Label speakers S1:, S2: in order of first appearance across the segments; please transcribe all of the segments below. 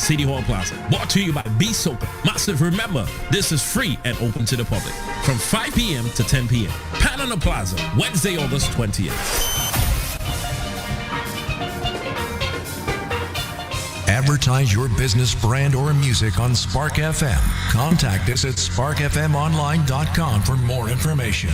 S1: City Hall Plaza. Brought to you by B Soca. Massive, remember, this is free and open to the public from 5 p.m. to 10 p.m. Pan on the Plaza, Wednesday, August 20th.
S2: Advertise your business, brand, or music on Spark FM. Contact us at sparkfmonline.com for more information.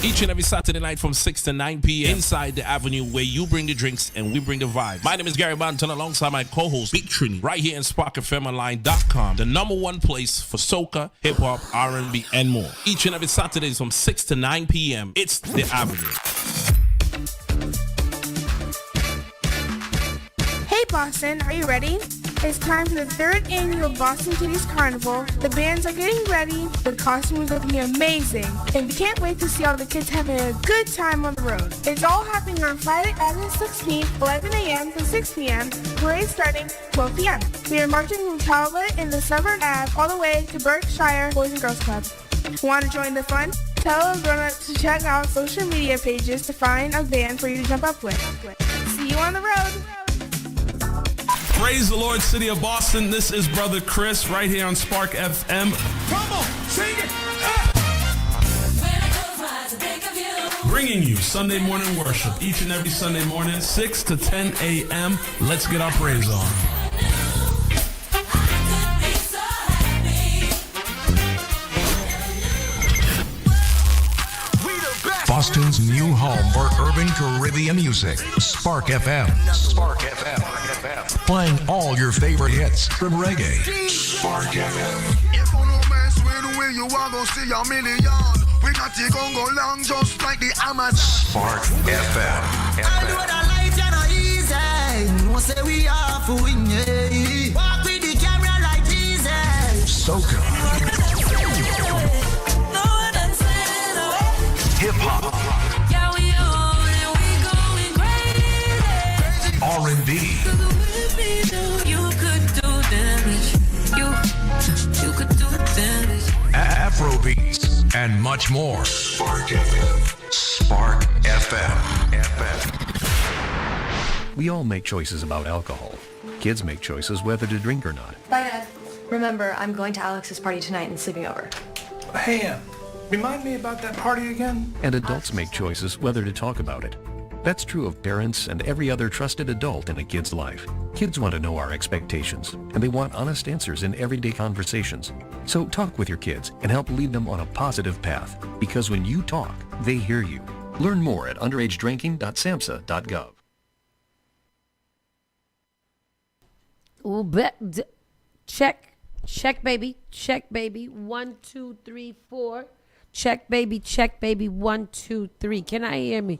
S1: Each and every Saturday night from 6 to 9 p.m. inside the Avenue, where you bring the drinks and we bring the vibes. My name is Gary Banton alongside my co-host Big Trini, right here in sparkfmonline.com, the number one place for soca, hip-hop, R&B, and more. Each and every Saturday from 6 to 9 p.m. It's the Avenue.
S3: Hey Boston, are you ready? It's time for the 3rd annual Boston Titties Carnival. The bands are getting ready, the costumes are looking amazing, and we can't wait to see all the kids having a good time on the road. It's all happening on Friday, August 16th, 11 a.m. to 6 p.m., parade starting 12 p.m. We are marching from Talbot in the Southern Ave all the way to Berkshire Boys and Girls Club. Want to join the fun? Tell a grown-up to check out social media pages to find a band for you to jump up with. See you on the road!
S4: Praise the Lord, City of Boston. This is Brother Chris right here on Spark FM. Come on, sing it! Bringing you Sunday morning worship each and every Sunday morning, 6 to 10 a.m. Let's get our praise on.
S2: Boston's new home for urban Caribbean music. Spark FM. Spark FM. Playing all your favorite hits from reggae. Spark FM.
S5: If you know mess with the way you are gonna see a million. We got to go long just like the Amazon.
S2: Spark FM.
S6: I know that life is not easy. No say we are for win. Walk with the camera like Jesus.
S2: Soca. Hip-hop.
S7: Yeah, we going crazy.
S2: R&B.
S7: You could do damage. You could do damage.
S2: Afrobeats. And much more. Spark FM. Spark FM.
S8: We all make choices about alcohol. Kids make choices whether to drink or not.
S9: Bye, Dad. Remember, I'm going to Alex's party tonight and sleeping over.
S10: Hey, remind me about that party again?
S8: And adults make choices whether to talk about it. That's true of parents and every other trusted adult in a kid's life. Kids want to know our expectations, and they want honest answers in everyday conversations. So talk with your kids and help lead them on a positive path, because when you talk, they hear you. Learn more at underagedrinking.samhsa.gov.
S11: Check, baby. 1, 2, 3, 4. Check, baby. 1, 2, 3. Can I hear me?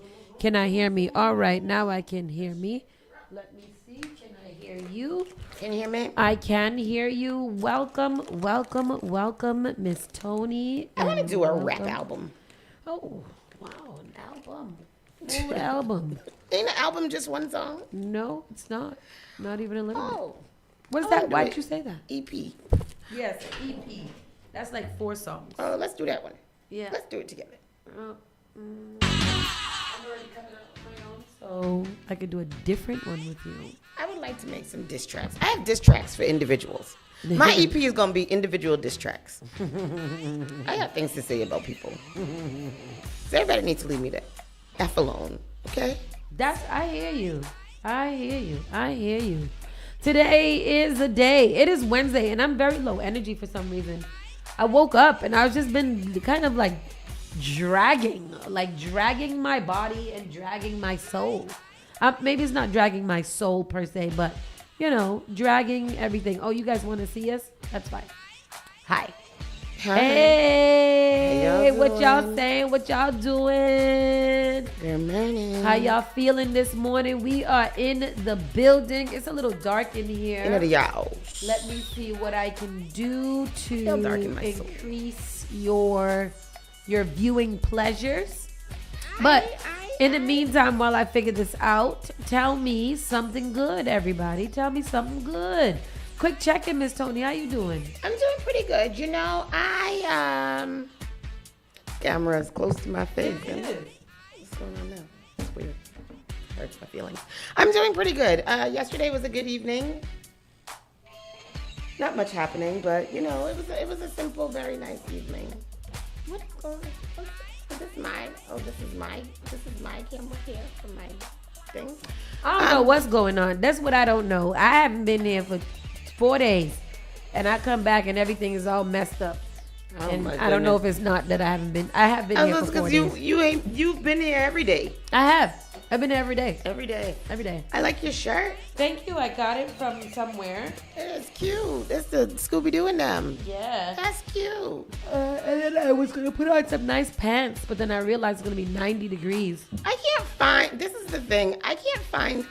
S11: All right, now I can hear me. Let me see. Can I hear you?
S12: Can you hear me?
S11: I can hear you. Welcome, Miss Tony.
S12: I want to do a rap album.
S11: Oh, wow, an album. Full album.
S12: Ain't an album just one song?
S11: No, it's not. Not even a little bit.
S12: Oh.
S11: What's that? Why'd you say that?
S12: EP.
S11: Yes, EP. That's like 4 songs.
S12: Oh, let's do that one.
S11: Yeah.
S12: Let's do it together.
S11: I've already cut it out on my own, so I could do a different one with you.
S12: I would like to make some diss tracks. I have diss tracks for individuals. My EP is going to be individual diss tracks. I got things to say about people. So everybody needs to leave me the F alone, okay?
S11: I hear you. Today is a day. It is Wednesday, and I'm very low energy for some reason. I woke up, and I've just been kind of like dragging my body and dragging my soul. Maybe it's not dragging my soul per se, but, dragging everything. Oh, you guys want to see us? That's fine. Hi. Hey, what y'all saying? What y'all doing?
S12: Good morning.
S11: How y'all feeling this morning? We are in the building. It's a little dark in here.
S12: Let
S11: me see what I can do to increase your viewing pleasures. But in the meantime, while I figure this out, tell me something good, everybody. Tell me something good. Quick check-in, Miss Tony. How you doing?
S12: I'm doing pretty good. Camera's close to my face.
S11: It is.
S12: What's going on now? It's weird. hurts my feelings. I'm doing pretty good. Yesterday was a good evening. Not much happening, but it was a simple, very nice evening. What is going on? Is this mine? Oh, this is my camera here for my thing.
S11: I don't know what's going on. That's what I don't know. I haven't been there for 4 days, and I come back and everything is all messed up.
S12: Oh,
S11: and
S12: my
S11: I don't know if
S12: goodness.
S11: it's not that I haven't been. I have been here for 4 days.
S12: You've been here every day.
S11: I have. I've been there every day.
S12: Every day.
S11: Every day.
S12: I like your shirt.
S11: Thank you. I got it from somewhere.
S12: It's cute. That's the Scooby-Doo in them.
S11: Yeah.
S12: That's cute.
S11: And then I was going to put on some nice pants, but then I realized it's going to be 90 degrees.
S12: I can't find, this is the thing. I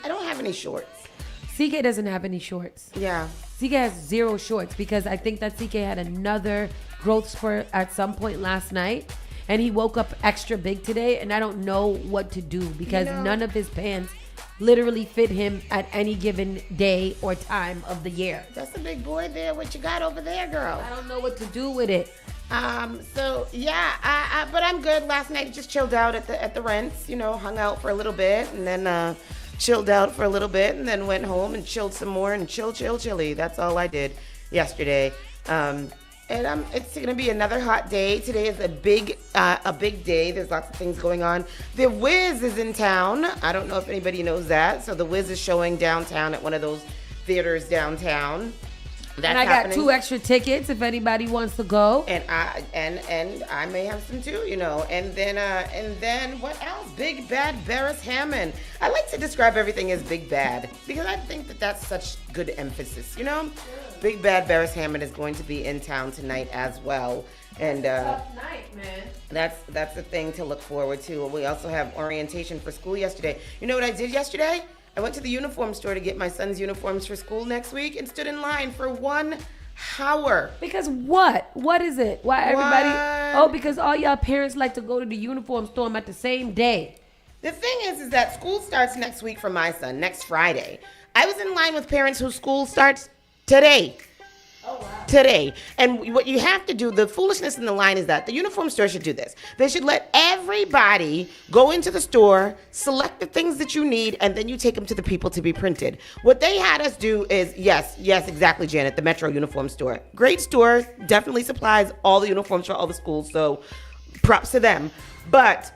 S12: don't have any shorts.
S11: CK doesn't have any shorts.
S12: Yeah.
S11: CK has 0 shorts because I think that CK had another growth spurt at some point last night. And he woke up extra big today, and I don't know what to do because none of his pants literally fit him at any given day or time of the year.
S12: That's a big boy there. What you got over there, girl?
S11: I don't know what to do with it.
S12: So yeah, but I'm good. Last night just chilled out at the Rents. Hung out for a little bit, and then chilled out for a little bit, and then went home and chilled some more and chilly. That's all I did yesterday. And it's gonna be another hot day. Today is a big day. There's lots of things going on. The Wiz is in town. I don't know if anybody knows that. So the Wiz is showing downtown at one of those theaters downtown.
S11: And I got 2 extra tickets if anybody wants to go.
S12: And I may have some too, And then what else? Big Bad Barris Hammond. I like to describe everything as Big Bad because I think that that's such good emphasis, Big Bad Barris Hammond is going to be in town tonight as well. And
S11: tough night, man.
S12: That's the thing to look forward to. We also have orientation for school yesterday. You know what I did yesterday? I went to the uniform store to get my son's uniforms for school next week and stood in line for 1 hour.
S11: Because what? What is it? Why everybody? Oh, because all y'all parents like to go to the uniform store at the same day.
S12: The thing is that school starts next week for my son, next Friday. I was in line with parents whose school starts today.
S11: Oh, wow.
S12: Today. And what you have to do, the foolishness in the line is that the uniform store should do this. They should let everybody go into the store, select the things that you need, and then you take them to the people to be printed. What they had us do is, yes, exactly, Janet, the Metro Uniform Store. Great store, definitely supplies all the uniforms for all the schools, so props to them. But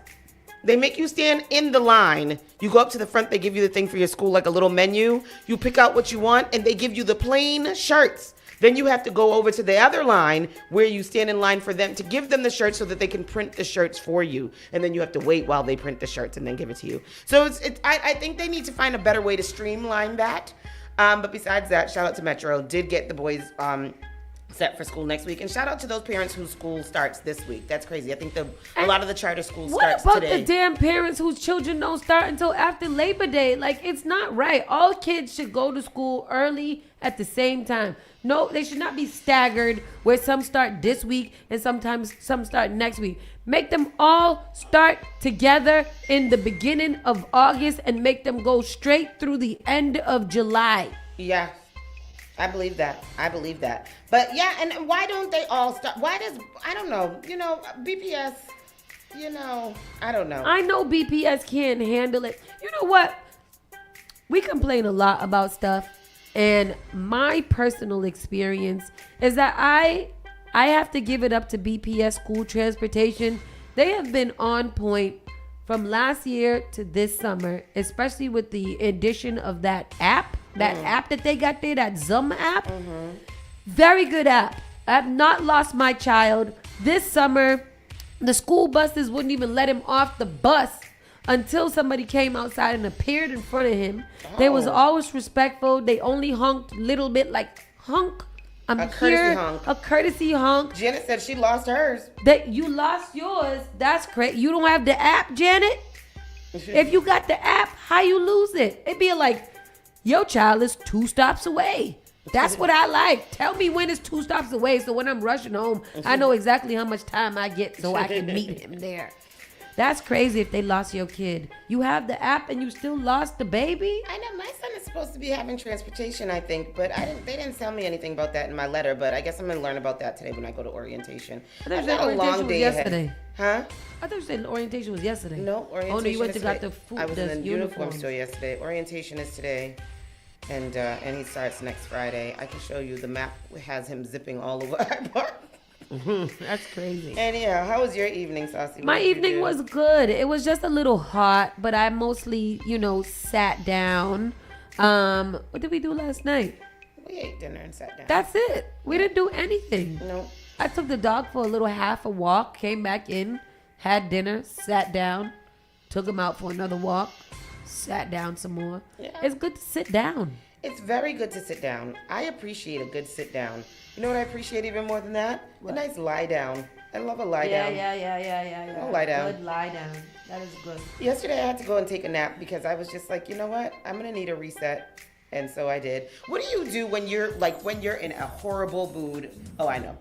S12: they make you stand in the line. You go up to the front, they give you the thing for your school, like a little menu. You pick out what you want, and they give you the plain shirts. Then you have to go over to the other line where you stand in line for them to give them the shirts so that they can print the shirts for you. And then you have to wait while they print the shirts and then give it to you. So I think they need to find a better way to streamline that. But besides that, shout out to Metro. Did get the boys set for school next week. And shout out to those parents whose school starts this week. That's crazy. I think a lot of the charter schools starts today.
S11: What about the damn parents whose children don't start until after Labor Day? Like, it's not right. All kids should go to school early at the same time. No, they should not be staggered where some start this week and sometimes some start next week. Make them all start together in the beginning of August and make them go straight through the end of July.
S12: Yeah. I believe that. But yeah, and why don't they all start? I don't know. BPS, I don't know.
S11: I know BPS can't handle it. You know what? We complain a lot about stuff. And my personal experience is that I have to give it up to BPS School Transportation. They have been on point from last year to this summer, especially with the addition of that app. That app that they got there, that Zoom app. Very good app. I have not lost my child. This summer, the school buses wouldn't even let him off the bus until somebody came outside and appeared in front of him. They was always respectful. They only honked a little bit, like honk. I'm
S12: a
S11: here.
S12: Courtesy honk.
S11: A courtesy honk.
S12: Janet said she lost hers.
S11: That you lost yours. That's crazy. You don't have the app, Janet? If you got the app, how you lose it? It'd be like, your child is 2 stops away. That's what I like. Tell me when it's 2 stops away, so when I'm rushing home, I know exactly how much time I get so I can meet him there. That's crazy if they lost your kid. You have the app and you still lost the baby?
S12: I know my son is supposed to be having transportation, I think, but they didn't tell me anything about that in my letter. But I guess I'm gonna learn about that today when I go to orientation.
S11: I thought
S12: I've got a
S11: orientation
S12: long
S11: was
S12: day
S11: yesterday.
S12: ahead. Huh?
S11: I thought you said orientation was yesterday.
S12: No, orientation.
S11: Oh no, you went to
S12: is
S11: got
S12: today.
S11: the food.
S12: I was in the uniform
S11: uniform
S12: store yesterday. Orientation is today, and he starts next Friday. I can show you the map. Has him zipping all over our park.
S11: That's crazy.
S12: And yeah, how was your evening, Saucy?
S11: My evening was good. It was just a little hot, but I mostly, sat down. What did we do last night?
S12: We ate dinner and sat down.
S11: That's it. We didn't do anything.
S12: No.
S11: I took the dog for a little half a walk, came back in, had dinner, sat down, took him out for another walk, sat down some more.
S12: Yeah.
S11: It's good to sit down.
S12: It's very good to sit down. I appreciate a good sit down. You know what I appreciate even more than that?
S11: What?
S12: A nice lie down. I love a lie down.
S11: Yeah.
S12: I'll lie down.
S11: Good lie down. That is good.
S12: Yesterday I had to go and take a nap because I was just like, you know what? I'm gonna need a reset. And so I did. What do you do when you're in a horrible mood? Oh, I know.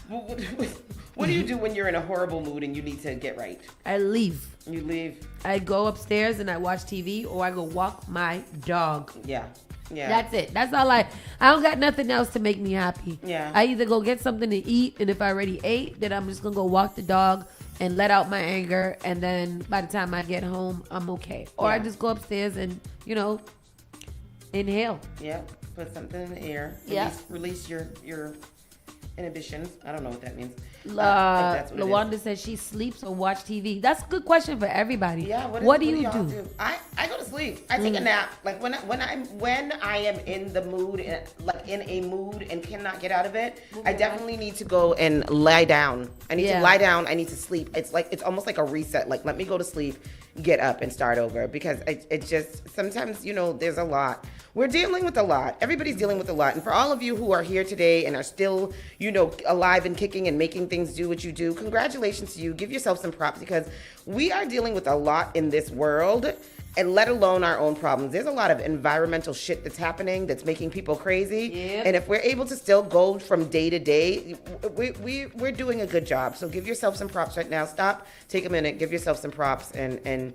S12: What do you do when you're in a horrible mood and you need to get right?
S11: I leave.
S12: You leave?
S11: I go upstairs and I watch TV or I go walk my dog.
S12: Yeah. Yeah.
S11: That's it. That's all I don't got nothing else to make me happy.
S12: Yeah.
S11: I either go get something to eat, and if I already ate, then I'm just gonna go walk the dog and let out my anger, and then by the time I get home, I'm okay. Or I
S12: Yeah.
S11: just go upstairs and, inhale.
S12: Yeah. Put something in the air.
S11: Yeah.
S12: Release your inhibitions. I don't know what that means. I think that's what it is.
S11: Lawanda says she sleeps or watch TV. That's a good question for everybody.
S12: Yeah.
S11: What do you
S12: y'all
S11: do?
S12: I go to sleep. I take a nap. Like when I am in the mood, in a mood and cannot get out of it, I definitely need to go and lie down. I need to lie down. I need to sleep. It's almost like a reset. Like let me go to sleep, get up and start over because it just sometimes there's a lot. We're dealing with a lot. Everybody's dealing with a lot. And for all of you who are here today and are still, alive and kicking and making things do what you do, congratulations to you. Give yourself some props because we are dealing with a lot in this world, and let alone our own problems. There's a lot of environmental shit that's happening that's making people crazy.
S11: Yep.
S12: And if we're able to still go from day to day, we're doing a good job. So give yourself some props right now. Stop, take a minute, give yourself some props, and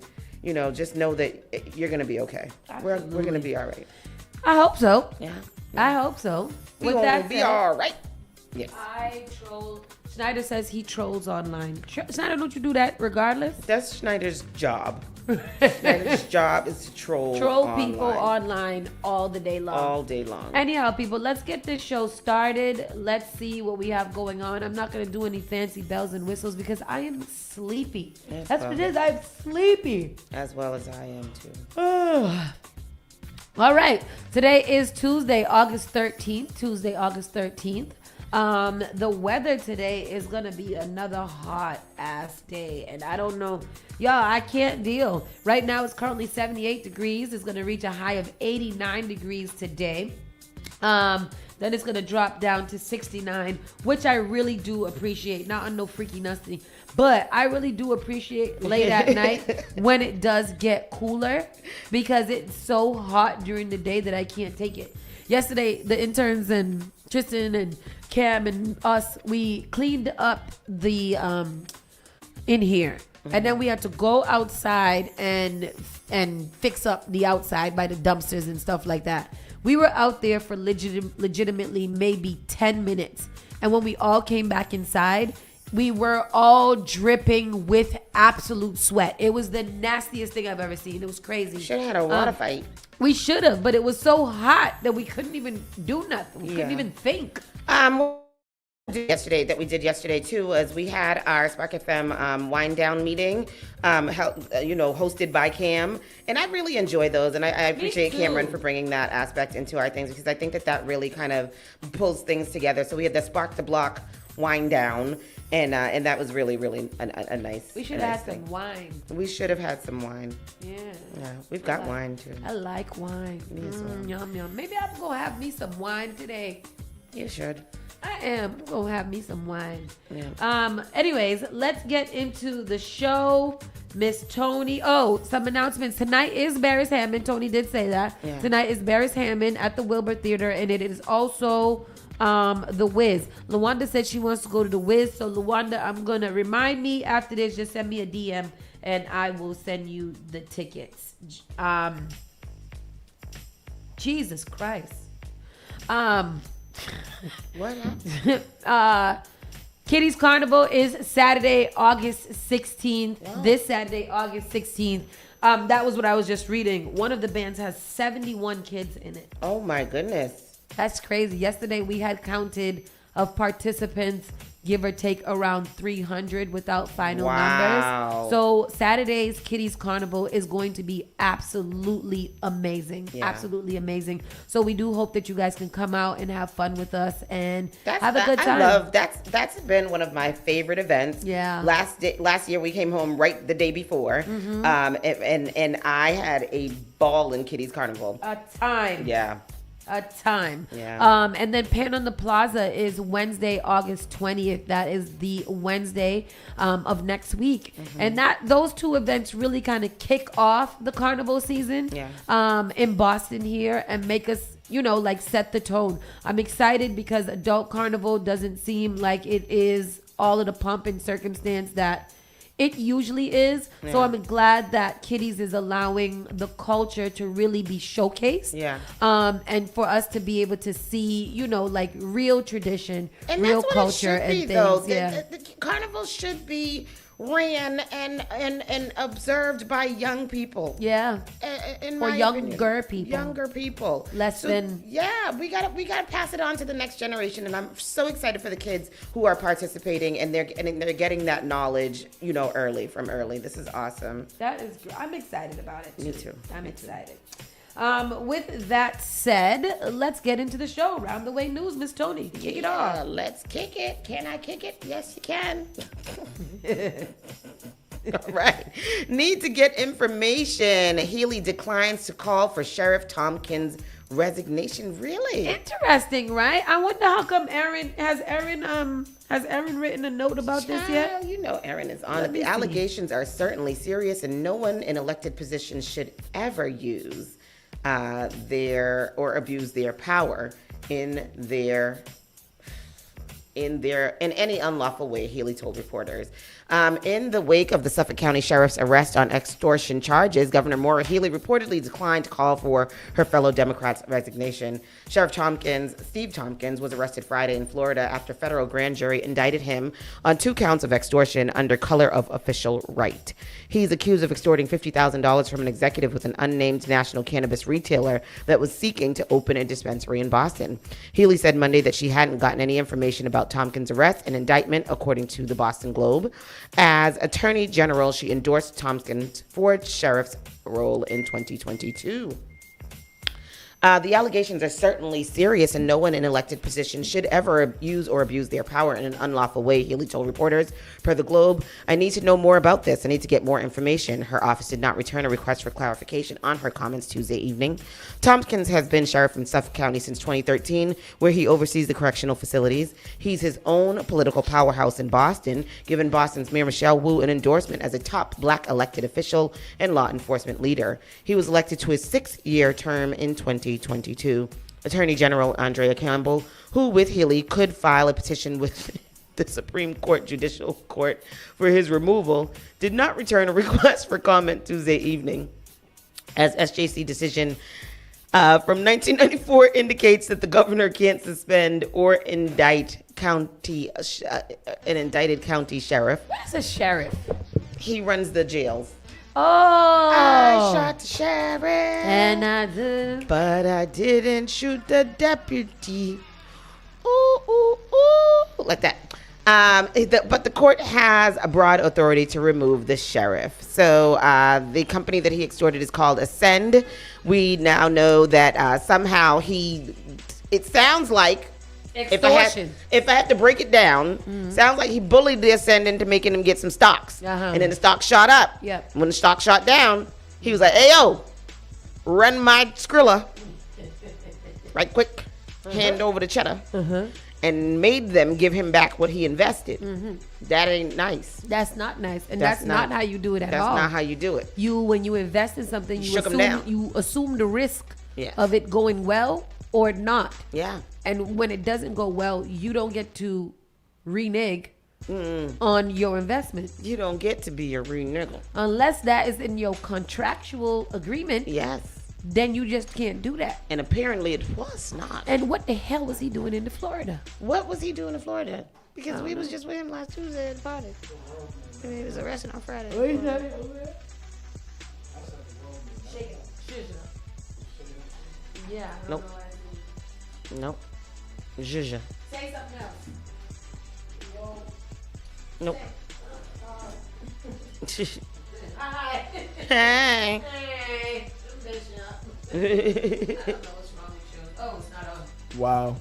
S12: just know that you're going to be okay. We're going to be all right.
S11: I hope so.
S12: Yeah.
S11: I hope so.
S12: We're going to be all right. Yes.
S11: I troll. Schneider says he trolls online. Schneider, don't you do that regardless?
S12: That's Schneider's job. Schneider's job is to troll
S11: people online all the day long.
S12: All day long.
S11: Anyhow, people, let's get this show started. Let's see what we have going on. I'm not going to do any fancy bells and whistles because I am sleepy. That's what it is. I'm sleepy.
S12: As well as I am too.
S11: All right. Today is Tuesday, August 13th. The weather today is going to be another hot ass day. And I don't know. Y'all, I can't deal. Right now it's currently 78 degrees. It's going to reach a high of 89 degrees today. Then it's going to drop down to 69, which I really do appreciate. Not on no freaky nothing, but I really do appreciate late at night when it does get cooler because it's so hot during the day that I can't take it. Yesterday, the interns and Tristan and Cam and us, we cleaned up the in here. And then we had to go outside and fix up the outside by the dumpsters and stuff like that. We were out there for legitimately maybe 10 minutes. And when we all came back inside, we were all dripping with absolute sweat. It was the nastiest thing I've ever seen. It was crazy.
S12: Should have had a water fight.
S11: We should have, but it was so hot that we couldn't even do nothing. We couldn't even think.
S12: Yesterday that we did yesterday too was we had our Spark FM wind down meeting, hosted by Cam, and I really enjoy those, and I appreciate Cameron for bringing that aspect into our things because I think that really kind of pulls things together. So we had the Spark the Block wind down, and that was really a nice.
S11: We should have had some wine.
S12: We should have had some wine.
S11: Yeah,
S12: we've got wine too.
S11: I like wine. Yum yum. Maybe I'm gonna have me some wine today.
S12: You should.
S11: I am gonna have me some wine.
S12: Yeah.
S11: Anyways, let's get into the show. Miss Tony. Oh, some announcements. Tonight is Barris Hammond. Tony did say that.
S12: Yeah.
S11: Tonight is Barris Hammond at the Wilbur Theater, and it is also The Wiz. Lawanda said she wants to go to The Wiz. So Lawanda, I'm gonna remind me after this. Just send me a DM, and I will send you the tickets. Jesus Christ.
S12: What happened?
S11: Kitty's Carnival is Saturday, August 16th. Wow. This Saturday, August 16th. That was what I was just reading. One of the bands has 71 kids in it.
S12: Oh my goodness.
S11: That's crazy. Yesterday we had counted of participants, give or take around 300 without final numbers. So Saturday's Kitty's Carnival is going to be absolutely amazing. Yeah. Absolutely amazing. So we do hope that you guys can come out and have fun with us and have a good time.
S12: I love that's been one of my favorite events. Yeah. Last year we came home right the day before. Mm-hmm. And I had a ball in Kitty's Carnival.
S11: A time.
S12: Yeah.
S11: A time. Yeah. And then Pan on the Plaza is Wednesday, August 20th. That is the Wednesday of next week. Mm-hmm. And those two events really kind of kick off the carnival season in Boston here and make us, set the tone. I'm excited because adult carnival doesn't seem like it is all of the pomp and circumstance that it usually is. Yeah. So I'm glad that Kitty's is allowing the culture to really be showcased. Yeah. And for us to be able to see, real tradition, and real culture and things.
S12: Though. Yeah. The carnival should be ran and observed by young people.
S11: Yeah.
S12: Or
S11: younger people.
S12: Younger people. We gotta pass it on to the next generation, and I'm so excited for the kids who are participating and they're getting that knowledge, from early. This is awesome.
S11: I'm excited about it.
S12: Me too.
S11: I'm excited. With that said, let's get into the show. Round the Way News, Miss Tony. Kick it off.
S12: Let's kick it. Can I kick it? Yes, you can. All right. Need to get information. Healy declines to call for Sheriff Tompkins' resignation. Really
S11: interesting, right? I wonder how come Aaron has written a note about this yet?
S12: Aaron is on it. The allegations are certainly serious, and no one in elected positions should ever use abuse their power in any unlawful way, Healy told reporters. In the wake of the Suffolk County Sheriff's arrest on extortion charges, Governor Maura Healey reportedly declined to call for her fellow Democrats' resignation. Sheriff Steve Tompkins, was arrested Friday in Florida after federal grand jury indicted him on 2 counts of extortion under color of official right. He's accused of extorting $50,000 from an executive with an unnamed national cannabis retailer that was seeking to open a dispensary in Boston. Healey said Monday that she hadn't gotten any information about Tompkins' arrest and indictment, according to the Boston Globe. As Attorney General, she endorsed Tompkins for sheriff's role in 2022. The allegations are certainly serious, and no one in elected positions should ever use or abuse their power in an unlawful way, Healey told reporters. Per the Globe, I need to know more about this. I need to get more information. Her office did not return a request for clarification on her comments Tuesday evening. Tompkins has been sheriff in Suffolk County since 2013, where he oversees the correctional facilities. He's his own political powerhouse in Boston, giving Boston's Mayor Michelle Wu an endorsement as a top black elected official and law enforcement leader. He was elected to his 6-year term in 2022. Attorney General Andrea Campbell, who with Healey could file a petition with the Supreme Court Judicial Court for his removal, did not return a request for comment Tuesday evening. As SJC decision from 1994 indicates that the governor can't suspend or indict an indicted county sheriff.
S11: What's a sheriff?
S12: He runs the jails.
S11: Oh,
S12: I shot the sheriff,
S11: and I did,
S12: but I didn't shoot the deputy. Ooh, ooh, ooh, like that. But the court has a broad authority to remove the sheriff. So the company that he extorted is called Ascend. We now know that somehow it sounds like,
S11: extortion.
S12: If I had to break it down, sounds like he bullied the Ascend into making him get some stocks. And then the stock shot up.
S11: Yep.
S12: When the stock shot down, he was like, hey, yo, run my Skrilla. Right quick. Hand over the cheddar. And made them give him back what he invested. That ain't nice.
S11: That's not nice. And that's not how you do it at all.
S12: That's not how you do it.
S11: When you invest in something, you assume the risk
S12: Yes.
S11: of it going well or not.
S12: Yeah.
S11: And when it doesn't go well, you don't get to renege on your investment.
S12: You don't get to be a real nigga.
S11: Unless that is in your contractual agreement.
S12: Yes.
S11: Then you just can't do that.
S12: And apparently it was not.
S11: And what the hell was he doing in Florida?
S12: What was he doing in Florida? Because we was just with him last Tuesday at the party. And he was arrested on Friday.
S11: What is that? Yeah. I don't
S12: Nope.
S11: know.
S12: Nope. Zhuzha.
S11: Say something else.
S12: Nope.
S11: Hi.
S12: Hey.
S11: Hey. I don't know what's wrong with you. Oh, it's not on.
S10: Wow.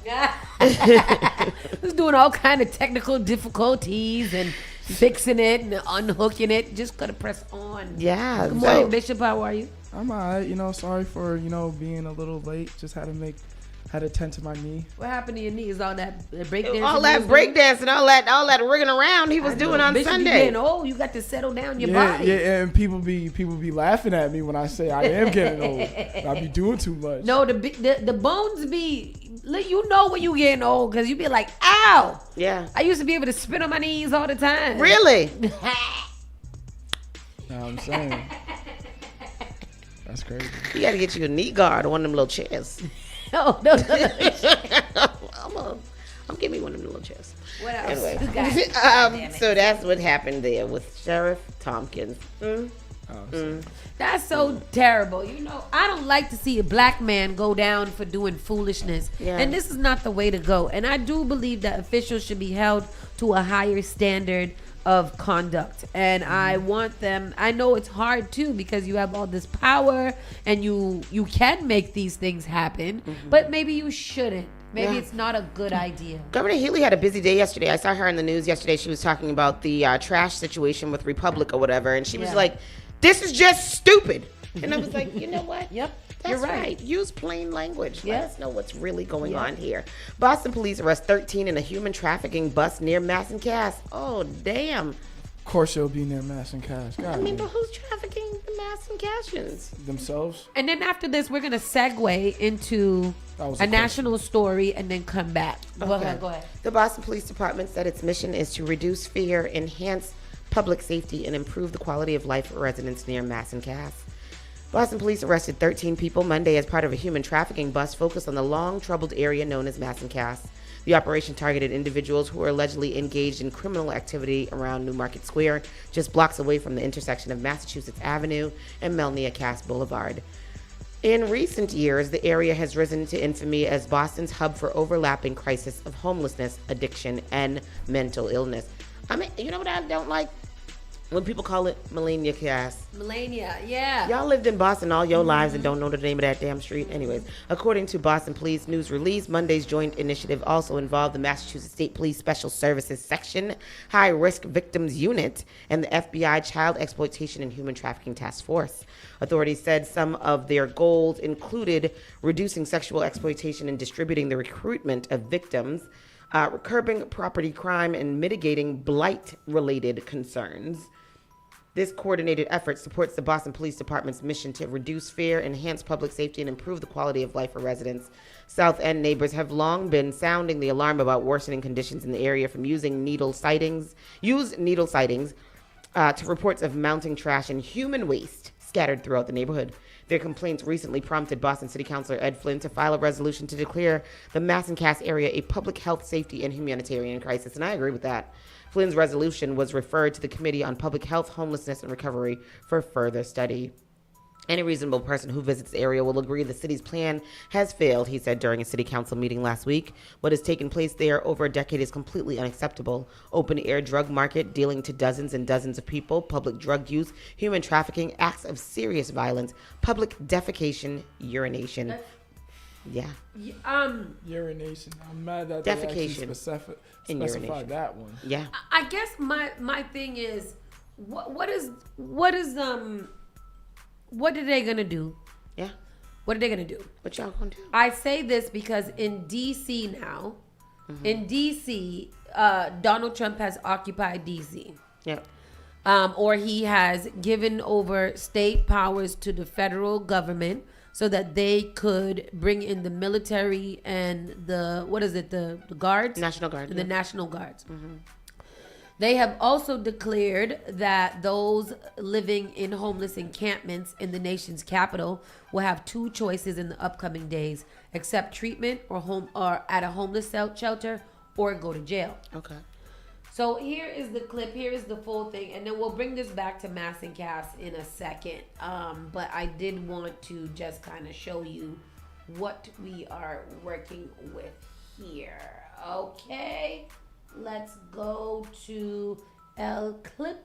S11: He's doing all kind of technical difficulties and fixing it and unhooking it. Just gotta press on.
S12: Yeah.
S11: Good morning, Bishop. How are you?
S10: I'm alright. Sorry for being a little late. Just had to tend to my knee.
S11: What happened to your knees? All that breakdancing?
S12: All that breakdancing, all that rigging around he was doing on
S11: Bishop,
S12: Sunday.
S11: You getting old. You got to settle down your body.
S10: Yeah, and people be laughing at me when I say I am getting old. I be doing too much.
S11: No, the bones be. You know when you getting old because you be like, ow.
S12: Yeah.
S11: I used to be able to spin on my knees all the time.
S12: Really?
S10: Now I'm saying. That's crazy.
S12: You got to get you a knee guard or one of them little chairs.
S11: No.
S12: I'm giving you one of them little chairs.
S11: What else?
S12: Anyway. So that's what happened there with Sheriff Tompkins.
S11: That's so terrible. I don't like to see a black man go down for doing foolishness.
S12: Yeah.
S11: And this is not the way to go. And I do believe that officials should be held to a higher standard of conduct. And I want them, I know it's hard too because you have all this power and you can make these things happen, but maybe you shouldn't. Maybe it's not a good idea.
S12: Governor Healy had a busy day yesterday. I saw her in the news yesterday. She was talking about the trash situation with Republic or whatever. And she was like, this is just stupid. And I was like, you know what?
S11: Yep.
S12: That's
S11: You're right.
S12: Use plain language.
S11: Yeah.
S12: Let us know what's really going on here. Boston police arrest 13 in a human trafficking bus near Mass and Cass. Oh, damn.
S10: Of course it'll be near Mass and Cass. God,
S12: But who's trafficking the Mass and Cassians?
S10: Themselves?
S11: And then after this, we're going to segue into a national story and then come back. Go ahead.
S12: The Boston Police Department said its mission is to reduce fear, enhance public safety, and improve the quality of life for residents near Mass and Cass. Boston police arrested 13 people Monday as part of a human trafficking bus focused on the long troubled area known as Mass and Cass. The operation targeted individuals who were allegedly engaged in criminal activity around Newmarket Square, just blocks away from the intersection of Massachusetts Avenue and Melnia Cass Boulevard. In recent years, the area has risen to infamy as Boston's hub for overlapping crisis of homelessness, addiction, and mental illness. I mean, you know what I don't like? When people call it Melania Cass.
S11: Melania, yeah.
S12: Y'all lived in Boston all your lives and don't know the name of that damn street. Anyways, according to Boston Police News Release, Monday's joint initiative also involved the Massachusetts State Police Special Services Section, High Risk Victims Unit, and the FBI Child Exploitation and Human Trafficking Task Force. Authorities said some of their goals included reducing sexual exploitation and distributing the recruitment of victims, curbing property crime, and mitigating blight-related concerns. This coordinated effort supports the Boston Police Department's mission to reduce fear, enhance public safety, and improve the quality of life for residents. South End neighbors have long been sounding the alarm about worsening conditions in the area, from used needle sightings to reports of mounting trash and human waste scattered throughout the neighborhood. Their complaints recently prompted Boston City Councilor Ed Flynn to file a resolution to declare the Mass and Cass area a public health, safety, and humanitarian crisis, and I agree with that. Flynn's resolution was referred to the Committee on Public Health, Homelessness, and Recovery for further study. Any reasonable person who visits the area will agree the city's plan has failed, he said during a city council meeting last week. What has taken place there over a decade is completely unacceptable. Open-air drug market, dealing to dozens and dozens of people, public drug use, human trafficking, acts of serious violence, public defecation, urination. Yeah.
S10: Urination. I'm mad that
S12: defecation
S10: they specified that one.
S12: Yeah.
S11: I guess my thing is, what are they gonna do?
S12: Yeah.
S11: What are they gonna do?
S12: What y'all gonna do?
S11: I say this because in DC now, in DC, Donald Trump has occupied DC.
S12: Yeah.
S11: Or he has given over state powers to the federal government so that they could bring in the military and the guards?
S12: National Guard.
S11: The National Guards. They have also declared that those living in homeless encampments in the nation's capital will have two choices in the upcoming days: accept treatment or at a homeless shelter or go to jail.
S12: Okay.
S11: So here is the clip. Here is the full thing, and then we'll bring this back to Mass and Cass in a second. But I did want to just kind of show you what we are working with here. Okay, let's go to El Clip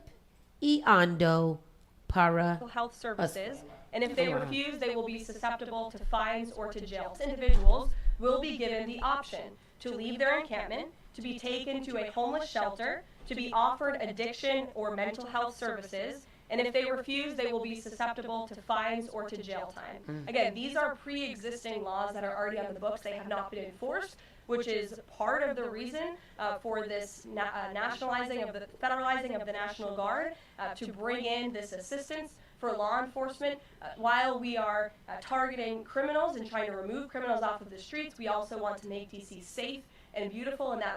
S11: y Ando para
S13: health services, and if they refuse, they will be susceptible to fines or to jail. Individuals will be given the option to leave their encampment, to be taken to a homeless shelter, to be offered addiction or mental health services, and if they refuse, they will be susceptible to fines or to jail time. Again, these are pre-existing laws that are already on the books. They have not been enforced, which is part of the reason for this nationalizing of the federalizing of the National Guard to bring in this assistance for law enforcement. While we are targeting criminals and trying to remove criminals off of the streets, we also want to make DC safe and beautiful, and that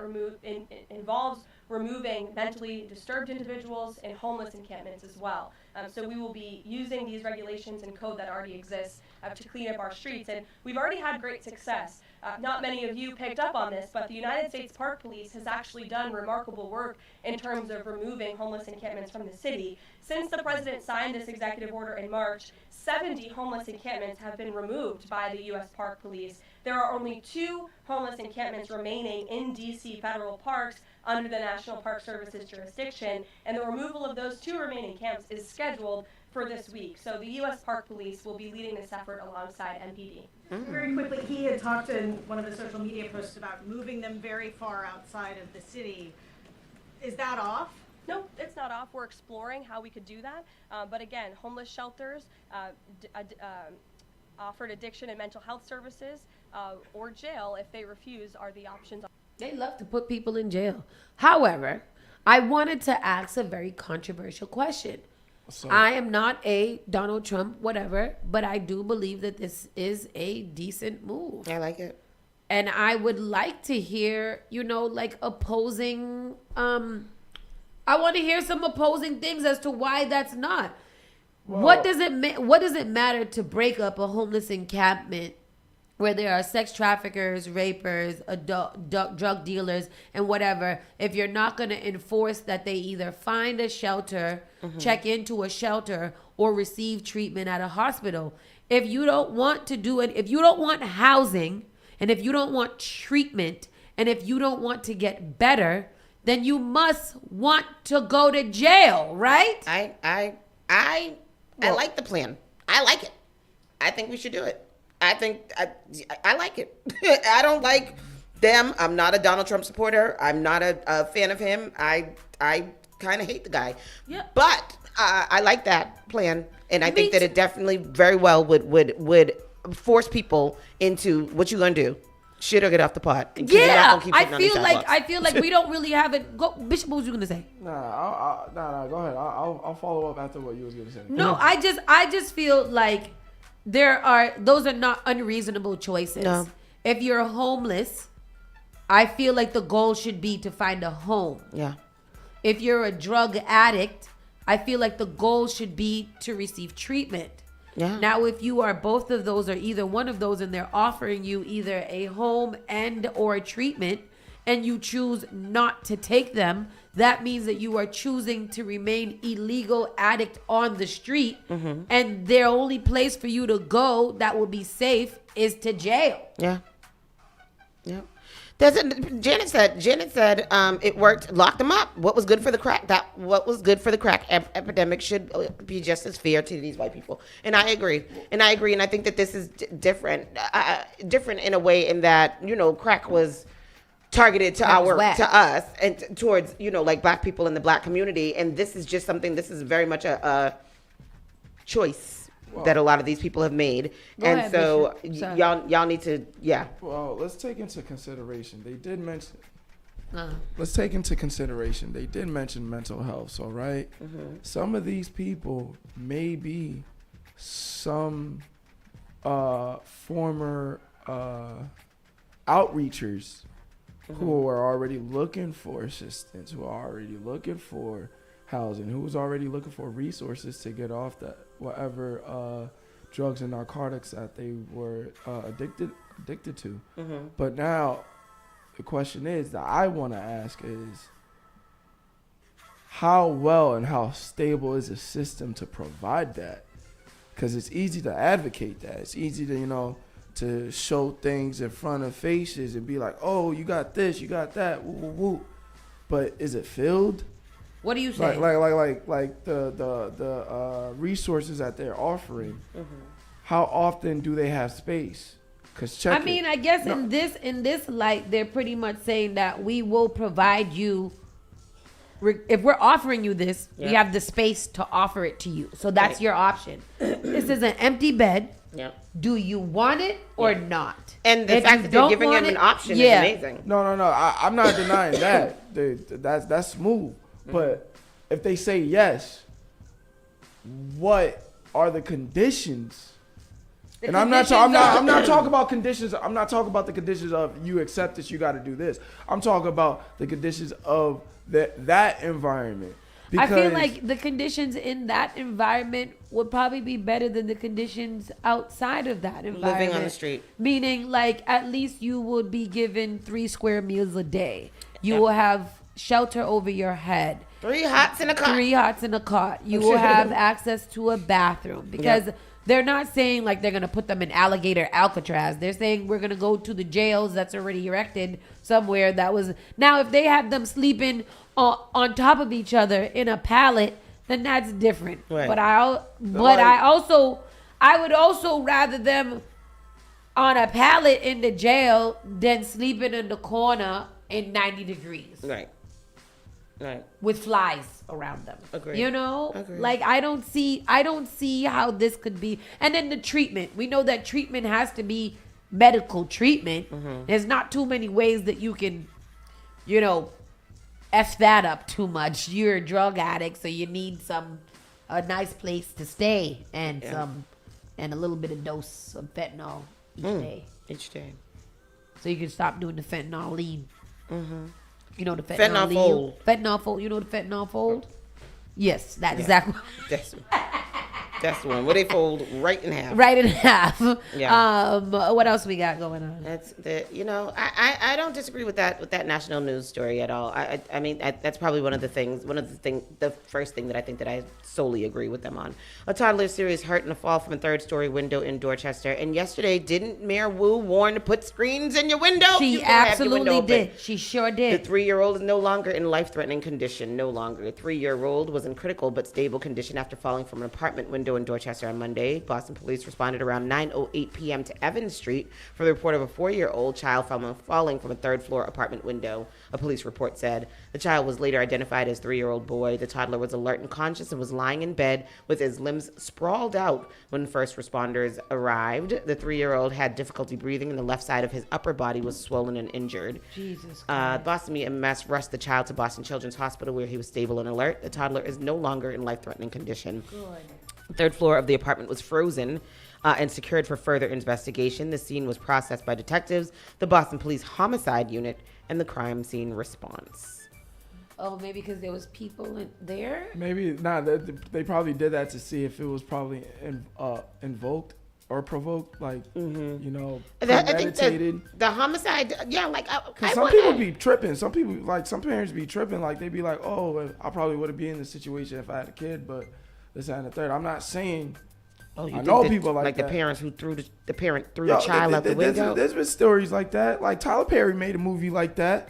S13: involves removing mentally disturbed individuals in homeless encampments as well. So we will be using these regulations and code that already exists to clean up our streets, and we've already had great success. Not many of you picked up on this, but the United States Park Police has actually done remarkable work in terms of removing homeless encampments from the city. Since the president signed this executive order in March, 70 homeless encampments have been removed by the U.S. Park Police. There are only 2 homeless encampments remaining in D.C. federal parks under the National Park Service's jurisdiction, and the removal of those 2 remaining camps is scheduled for this week. So the U.S. Park Police will be leading this effort alongside MPD.
S14: Very quickly, he had talked in one of the social media posts about moving them very far outside of the city. Is that off?
S13: No, it's not off. We're exploring how we could do that. But again, homeless shelters, offered addiction and mental health services, or jail if they refuse are the options.
S11: They love to put people in jail. However, I wanted to ask a very controversial question. I am not a Donald Trump, whatever, but I do believe that this is a decent move.
S12: I like it.
S11: And I would like to hear, like opposing, I want to hear some opposing things as to why that's not. Well, what does it matter to break up a homeless encampment where there are sex traffickers, rapers, drug dealers, and whatever, if you're not going to enforce that they either find a shelter, check into a shelter, or receive treatment at a hospital? If you don't want to do it, if you don't want housing, and if you don't want treatment, and if you don't want to get better, then you must want to go to jail, right?
S12: I like the plan. I like it. I think we should do it. I think I like it. I don't like them. I'm not a Donald Trump supporter. I'm not a fan of him. I kind of hate the guy.
S11: Yeah.
S12: But I like that plan, and I think that it definitely very well would force people into what you gonna do. Shit or get off the pot.
S11: Yeah, I feel like we don't really have it. Go, Bishop, what was you gonna say?
S10: Nah, go ahead. I'll follow up after what you was gonna say.
S11: No, I just feel like those are not unreasonable choices.
S12: No.
S11: If you're homeless, I feel like the goal should be to find a home.
S12: Yeah.
S11: If you're a drug addict, I feel like the goal should be to receive treatment.
S12: Yeah.
S11: Now, if you are both of those or either one of those, and they're offering you either a home and or a treatment, and you choose not to take them, that means that you are choosing to remain illegal addict on the street, and their only place for you to go that will be safe is to jail.
S12: Yeah. Yeah. Janet said it worked. Lock them up. What was good for the crack epidemic should be just as fair to these white people. And I agree. And I think that this is different in a way in that, crack was targeted to us and towards, like black people in the black community. And this is just something, this is very much a choice that a lot of these people have made. And so y'all need to, yeah.
S10: Well, let's take into consideration. They did mention, let's take into consideration. They did mention mental health, all right? Some of these people may be some former outreachers who are already looking for assistance, who are already looking for housing, who's already looking for resources to get off that whatever drugs and narcotics that they were addicted to. But now the question is that I want to ask is, how well and how stable is the system to provide that? Because it's easy to advocate that. It's easy to, to show things in front of faces and be like, oh, you got this, you got that, woo, woo, woo. But is it filled?
S11: What do you say?
S10: Like the resources that they're offering. How often do they have space? Cause
S11: I mean, I guess in this light, they're pretty much saying that we will provide you. If we're offering you this, we have the space to offer it to you. So that's your option. This is an empty bed.
S12: Yeah.
S11: Do you want it or not?
S12: And the fact that they're giving them an option is amazing.
S10: No. I'm not denying that. That's smooth. But if they say yes, what are the conditions? And I'm not talking about conditions. I'm not talking about the conditions of you accept this, you got to do this. I'm talking about the conditions of that environment.
S11: I feel like the conditions in that environment would probably be better than the conditions outside of that environment.
S12: Living on the street.
S11: Meaning, like, at least you would be given 3 square meals a day. You will have shelter over your head.
S12: 3 hots in a cot.
S11: 3 hots in a cot. You will have access to a bathroom. Because they're not saying, like, they're going to put them in alligator Alcatraz. They're saying we're going to go to the jails that's already erected somewhere that was... Now, if they have them sleeping on top of each other in a pallet, then that's different. Right. But I would also rather them on a pallet in the jail than sleeping in the corner in 90 degrees.
S12: Right.
S11: With flies around them.
S12: Agreed. Agreed.
S11: Like I don't see how this could be. And then the treatment. We know that treatment has to be medical treatment. There's not too many ways that you can, F that up too much. You're a drug addict, so you need a nice place to stay and a little bit of dose of fentanyl each day. So you can stop doing the fentanyl lean. You know the fentanyl
S12: fold.
S11: Fentanyl fold. You know the fentanyl fold? Yes, that's exactly.
S12: That's the one where they fold right in half.
S11: Right in half.
S12: Yeah.
S11: What else we got going on?
S12: That's I don't disagree with that national news story at all. I mean that's probably the first thing that I think that I solely agree with them on. A toddler's serious hurt in a fall from a 3rd-story window in Dorchester. And yesterday, didn't Mayor Wu warn to put screens in your window?
S11: She absolutely did. She sure did.
S12: The 3-year-old is no longer in life-threatening condition. No longer. The 3-year-old was in critical but stable condition after falling from an apartment window in Dorchester on Monday. Boston police responded around 9:08 p.m. to Evans Street for the report of a 4-year-old child falling from a 3rd-floor apartment window. A police report said the child was later identified as 3-year-old boy. The toddler was alert and conscious and was lying in bed with his limbs sprawled out when first responders arrived. The 3-year-old had difficulty breathing and the left side of his upper body was swollen and injured.
S11: Jesus.
S12: Boston EMS rushed the child to Boston Children's Hospital where he was stable and alert. The toddler is no longer in life-threatening condition. Good. The 3rd floor of the apartment was frozen and secured for further investigation. The scene was processed by detectives, the Boston Police Homicide Unit, and the crime scene response.
S11: Oh, maybe because there was people there?
S10: Maybe not. They probably did that to see if it was probably invoked or provoked, like, premeditated.
S12: The homicide,
S10: some people be tripping. Some people, like, some parents be tripping. Like, they be like, oh, I probably wouldn't be in this situation if I had a kid, but this, that, and the third. I'm not saying... I know people like that.
S12: The parents who threw the child out the window.
S10: There's been stories like that. Like Tyler Perry made a movie like that.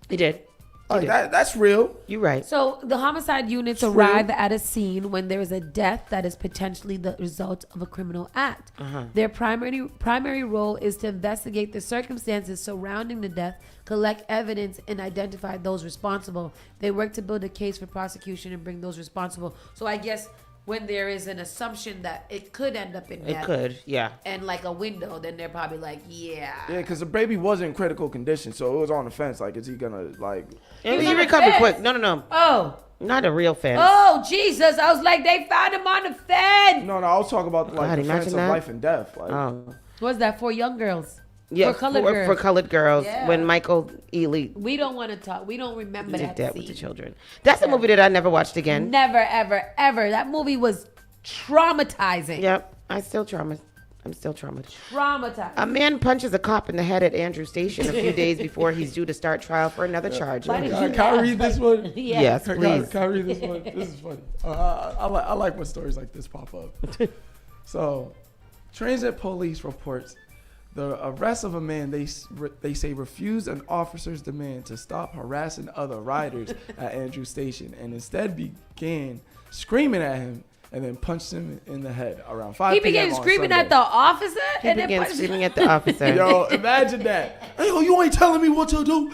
S12: He did.
S10: That's real.
S12: You're right.
S11: So the homicide units arrive at a scene when there is a death that is potentially the result of a criminal act. Their primary role is to investigate the circumstances surrounding the death, collect evidence, and identify those responsible. They work to build a case for prosecution and bring those responsible. So I guess when there is an assumption that it could end up in death.
S12: It could, yeah.
S11: And like a window, then they're probably like, yeah.
S10: Yeah, because the baby was in critical condition, so it was on the fence. Like, is he gonna, like...
S12: He recovered quick. No.
S11: Oh.
S12: Not a real fence.
S11: Oh, Jesus. I was like, they found him on the fence.
S10: No, I was talking about, like, the fence of life and death. Like,
S11: What's that for young girls?
S12: Yeah,
S11: for
S12: colored girls.
S11: Yeah.
S12: When Michael Ealy
S11: We don't want to talk. We don't remember
S12: did
S11: that
S12: that
S11: scene.
S12: with the children. That's a movie that I never watched again.
S11: Never, ever, ever. That movie was traumatizing.
S12: Yep, I'm still traumatized.
S11: Traumatized.
S12: A man punches a cop in the head at Andrew Station a few days before he's due to start trial for another charge.
S10: Can I read this one?
S12: Yes, please.
S10: Can I read this one? This is funny. I like when stories like this pop up. So, transit police reports the arrest of a man they say refused an officer's demand to stop harassing other riders at Andrew Station and instead began screaming at him and then punched him in the head around 5
S11: He
S10: p.m.
S11: began
S10: on
S11: screaming
S10: Sunday.
S11: at the officer
S12: He
S11: and then
S12: began
S11: punched
S12: screaming at the officer.
S10: Yo, imagine that. Hey, yo, you ain't telling me what to do.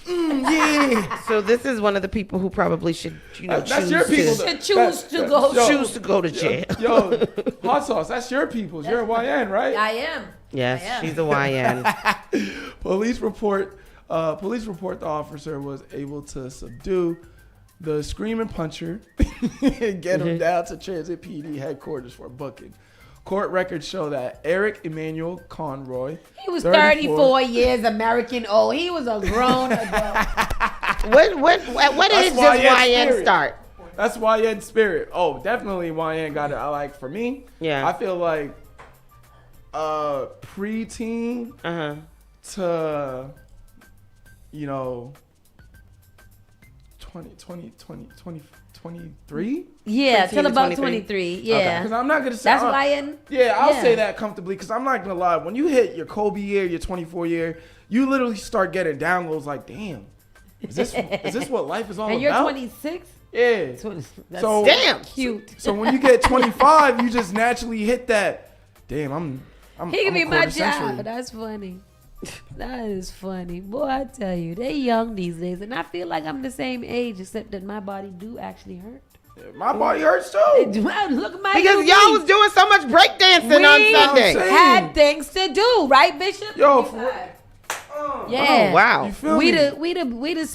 S10: Yeah.
S12: So this is one of the people who probably should,
S10: That's your people.
S11: choose to
S12: go to jail.
S10: Yo, hot sauce. That's your people. You're a YN, right?
S11: I am.
S12: Yes, she's a YN.
S10: Police report the officer was able to subdue the screaming puncher and get him down to Transit PD headquarters for booking. Court records show that Eric Emmanuel Conroy.
S11: He was 34 years American old. He was a grown adult.
S12: What is this YN start?
S10: That's YN spirit. Oh, definitely YN got it. I like for me.
S12: Yeah.
S10: I feel like preteen to 23.
S11: Yeah, till about
S12: 23.
S11: 23. Yeah.
S10: Because I'm not going to say.
S11: That's YN.
S10: Yeah, I'll say that comfortably because I'm not going to lie. When you hit your Kobe year, your 24 year, you literally start getting downloads like, damn, is this what life is all
S11: And
S10: about?
S11: you're 26?
S10: Yeah.
S11: That's
S12: damn
S11: cute.
S10: So when you get 25, you just naturally hit that. Damn, I'm
S11: He can
S10: I'm
S11: be
S10: a
S11: my
S10: quarter century.
S11: child. That's funny. That is funny. Boy, I tell you, they young these days. And I feel like I'm the same age, except that my body do actually hurt.
S10: My body hurts too.
S11: Look at my
S12: Because y'all was doing so much breakdancing on Sunday.
S11: Had things to do, right, Bishop?
S10: Yo,
S11: yeah.
S12: Oh, wow.
S10: You feel
S11: we
S10: me?
S11: the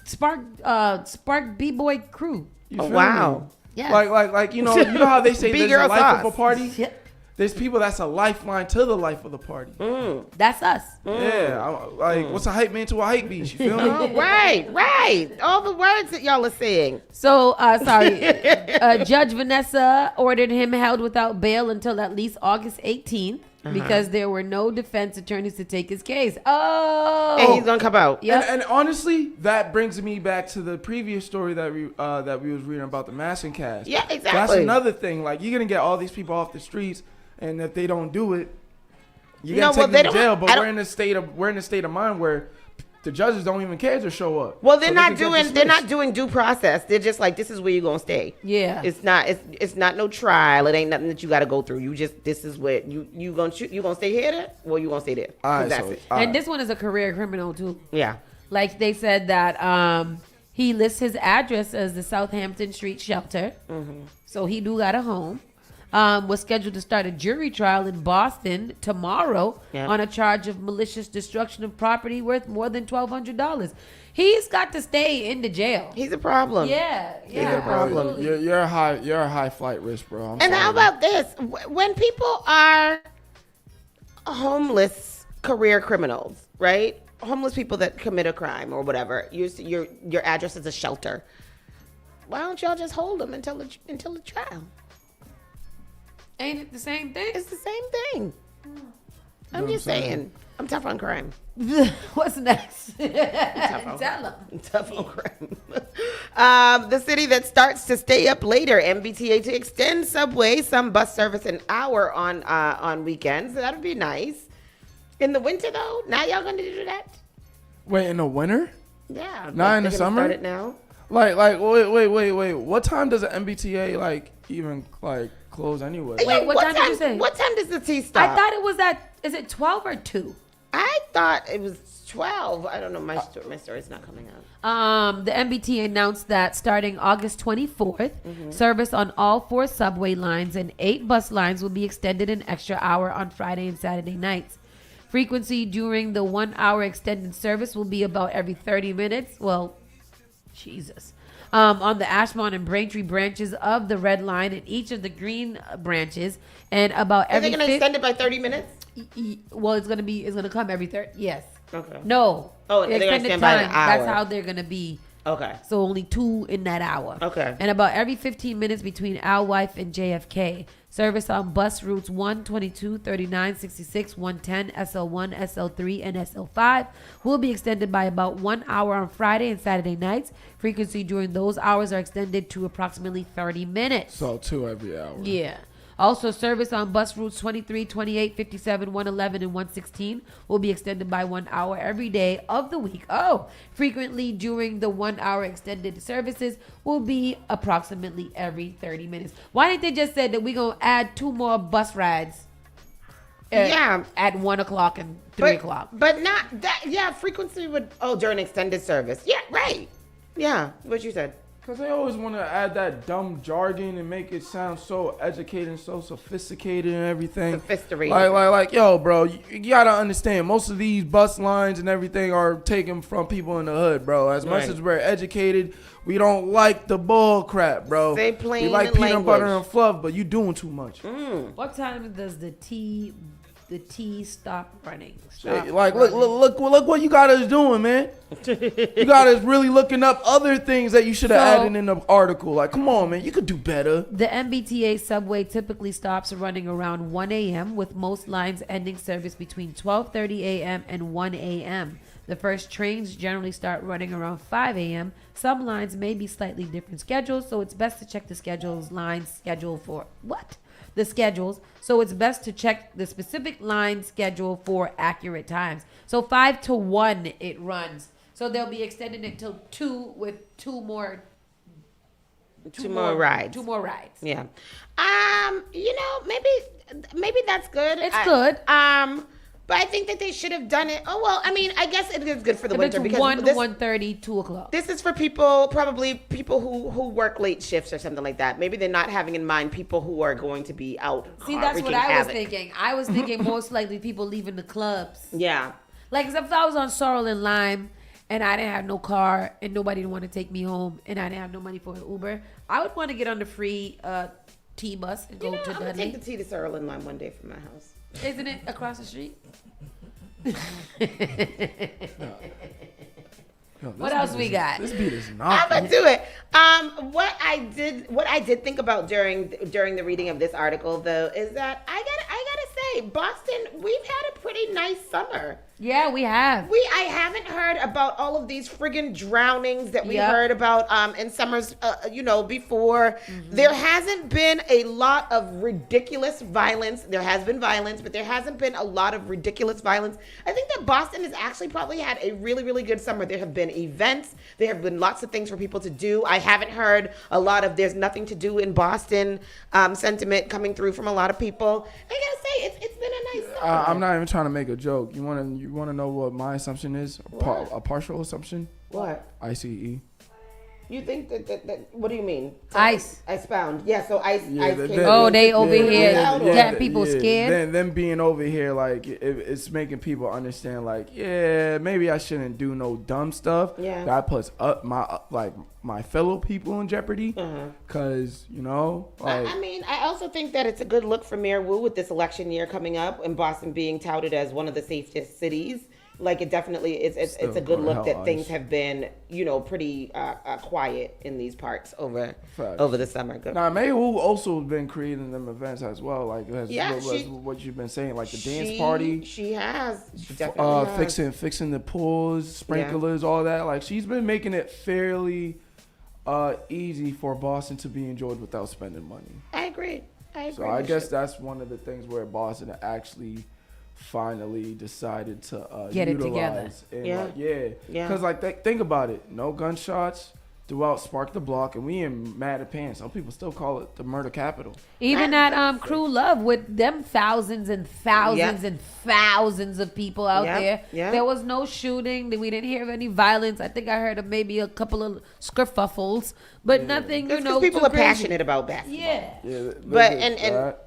S11: Spark B-boy crew.
S10: You
S12: Oh,
S10: feel
S12: wow.
S10: me?
S11: Yeah.
S10: Like you know how they say there's a
S12: B-girl
S10: life of
S12: sauce.
S10: a party?
S11: Yep.
S10: There's people that's a lifeline to the life of the party.
S11: That's us.
S10: Yeah, what's a hype man to a hype beast? You feel me?
S12: Oh, right. All the words that y'all are saying.
S11: So, Judge Vanessa ordered him held without bail until at least August 18th because there were no defense attorneys to take his case. Oh!
S12: And he's going to come out.
S11: Yep.
S10: And honestly, that brings me back to the previous story that we was reading about the massing cast.
S12: Yeah, exactly.
S10: That's another thing. Like, you're going to get all these people off the streets, and if they don't do it, you're going to take them to jail. But we're in a state of mind where the judges don't even care to show up.
S12: Well,
S10: So
S12: they're
S10: they
S12: not
S10: can get
S12: doing
S10: dismissed.
S12: due process. They're just like, this is where you're gonna stay.
S11: Yeah.
S12: It's not no trial. It ain't nothing that you got to go through. You just, this is where you gonna stay here. Well, you gonna stay there.
S10: All right,
S12: That's
S10: so,
S12: it.
S11: And this one is a career criminal, too.
S12: Yeah.
S11: Like they said that he lists his address as the Southampton Street Shelter. So he do got a home. Was scheduled to start a jury trial in Boston tomorrow on a charge of malicious destruction of property worth more than $1,200. He's got to stay in the jail.
S12: He's a problem.
S11: Yeah,
S10: He's a problem.
S11: absolutely.
S10: You're a high flight risk, bro. I'm
S12: And
S10: sorry.
S12: how about this? When people are homeless career criminals, right? Homeless people that commit a crime or whatever, your address is a shelter. Why don't y'all just hold them until the trial?
S11: Ain't it the same thing?
S12: It's the same thing. I'm just saying. I'm tough on crime.
S11: What's next?
S12: Tell
S11: them.
S12: Tough on crime. The city that starts to stay up later, MBTA to extend subway, some bus service an hour on weekends. That'd be nice. In the winter though, now y'all gonna do that?
S10: Wait, in the winter?
S12: Yeah.
S10: Not in the
S12: they're gonna
S10: summer?
S12: Start it now.
S10: Like, wait. What time does the MBTA even close anyway?
S11: Wait, what time did you say?
S12: What time does the T stop?
S11: I thought it was is it 12 or 2?
S12: I thought it was 12. I don't know. My story's not coming out.
S11: The MBTA announced that starting August 24th, service on all 4 subway lines and 8 bus lines will be extended an extra hour on Friday and Saturday nights. Frequency during the 1 hour extended service will be about every 30 minutes. Well, Jesus. On the Ashmont and Braintree branches of the Red Line and each of the Green branches, and about
S12: Are
S11: every
S12: they going to extend it by 30 minutes?
S11: Well, it's gonna come every third. Yes.
S12: Okay.
S11: No.
S12: Oh, they're gonna stand by the hour.
S11: That's how they're gonna be.
S12: Okay.
S11: So only 2 in that hour.
S12: Okay.
S11: And about every 15 minutes between Al Wife and JFK. Service on bus routes 1, 22, 39, 66, 110, SL1, SL3, and SL5 will be extended by about 1 hour on Friday and Saturday nights. Frequency during those hours are extended to approximately 30 minutes.
S10: So 2 every hour.
S11: Yeah. Also, service on bus routes 23, 28, 57, 111, and 116 will be extended by 1 hour every day of the week. Oh, frequently during the 1 hour extended services will be approximately every 30 minutes. Why didn't they just say that we're going to add 2 more bus rides? At 1 o'clock and 3 o'clock.
S12: But not that, frequency would, during extended service. Yeah, right. Yeah, what you said.
S10: Because they always want to add that dumb jargon and make it sound so educated and so sophisticated and everything.
S12: Sophisticated.
S10: Like, yo, bro, you got to understand, most of these bus lines and everything are taken from people in the hood, bro. As much as we're educated, we don't like the bull crap, bro.
S12: Say plain
S10: We like
S12: and
S10: peanut
S12: language.
S10: butter and fluff, but you doing too much.
S11: What time does the T stop running?
S10: Look what you got us doing, man. You got us really looking up other things that you should have added in the article. Like, come on, man, you could do better.
S11: The MBTA subway typically stops running around 1 a.m. with most lines ending service between 12:30 a.m. and 1 a.m. The first trains generally start running around 5 a.m. Some lines may be slightly different schedules, so it's best to check the schedules. So it's best to check the specific line schedule for accurate times. So 5 to 1 it runs. So they'll be extending it till 2 with 2 more
S12: rides.
S11: 2 more rides.
S12: Yeah. Maybe that's good.
S11: It's good.
S12: But I think that they should have done it. Oh, well, I mean, I guess it is good for the
S11: If
S12: winter
S11: it's
S12: because
S11: 1:30, 2 o'clock.
S12: This is for people who work late shifts or something like that. Maybe they're not having in mind people who are going to be out.
S11: See, that's what I was
S12: havoc.
S11: thinking. I was thinking most likely people leaving the clubs.
S12: Yeah.
S11: Like, if I was on Sorrel and Lime and I didn't have no car and nobody didn't want to take me home and I didn't have no money for an Uber, I would want to get on the free T bus and go to
S12: I'm
S11: Dudley.
S12: gonna take the T to Sorrel and Lime one day from my house.
S11: Isn't it across the street? What else we got?
S10: This beat is
S12: I'm
S10: not.
S12: gonna do it. What I did think about during the reading of this article though is that I gotta say, Boston, we've had a pretty nice summer.
S11: Yeah, we have.
S12: I haven't heard about all of these friggin' drownings that we heard about in summers, before.
S11: Mm-hmm.
S12: There hasn't been a lot of ridiculous violence. There has been violence, but there hasn't been a lot of ridiculous violence. I think that Boston has actually probably had a really, really good summer. There have been events. There have been lots of things for people to do. I haven't heard a lot of "there's nothing to do in Boston" sentiment coming through from a lot of people. I gotta say, it's been a nice summer.
S10: I'm not even trying to make a joke. You want to know what my assumption is? A partial assumption?
S12: What?
S10: ICE.
S12: You think that what do you mean?
S11: ICE.
S12: Icebound. Yeah, so ICE. ICE came
S11: they over here getting people scared?
S10: Them being over here, like, it's making people understand, like, yeah, maybe I shouldn't do no dumb stuff.
S12: Yeah.
S10: That puts up my fellow people in jeopardy. Because,
S12: I mean, I also think that it's a good look for Mayor Wu with this election year coming up and Boston being touted as one of the safest cities. Like, it definitely is. It's a good look that things have been, pretty quiet in these parts over the summer. Good.
S10: Now, Mayor Wu also been creating them events as well. Like, what you've been saying, like the dance party.
S12: She has. She definitely has.
S10: Fixing the pools, sprinklers, all that. Like, she's been making it fairly easy for Boston to be enjoyed without spending money.
S12: I agree.
S10: So I guess that's one of the things where Boston actually finally decided to
S11: get
S10: utilize
S11: it together.
S10: And because think about it, no gunshots throughout Spark the Block, and we in Mattapan. Some people still call it the murder capital.
S11: Even that Crew Love with them thousands and thousands and thousands of people out there.
S12: Yeah.
S11: There was no shooting. We didn't hear of any violence. I think I heard of maybe a couple of skerfuffles, but nothing.
S12: Because people are passionate about basketball.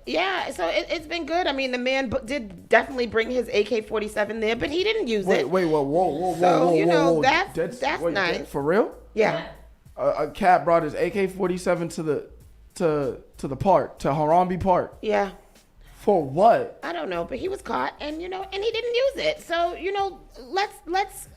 S11: Yeah.
S12: So it's been good. I mean, the man did definitely bring his AK-47 there, but he didn't use it.
S10: Whoa.
S12: That's nice.
S10: For real?
S12: Yeah.
S10: A cat brought his AK-47 to the park, to Harambe Park.
S12: Yeah.
S10: For what?
S12: I don't know, but he was caught, and he didn't use it. So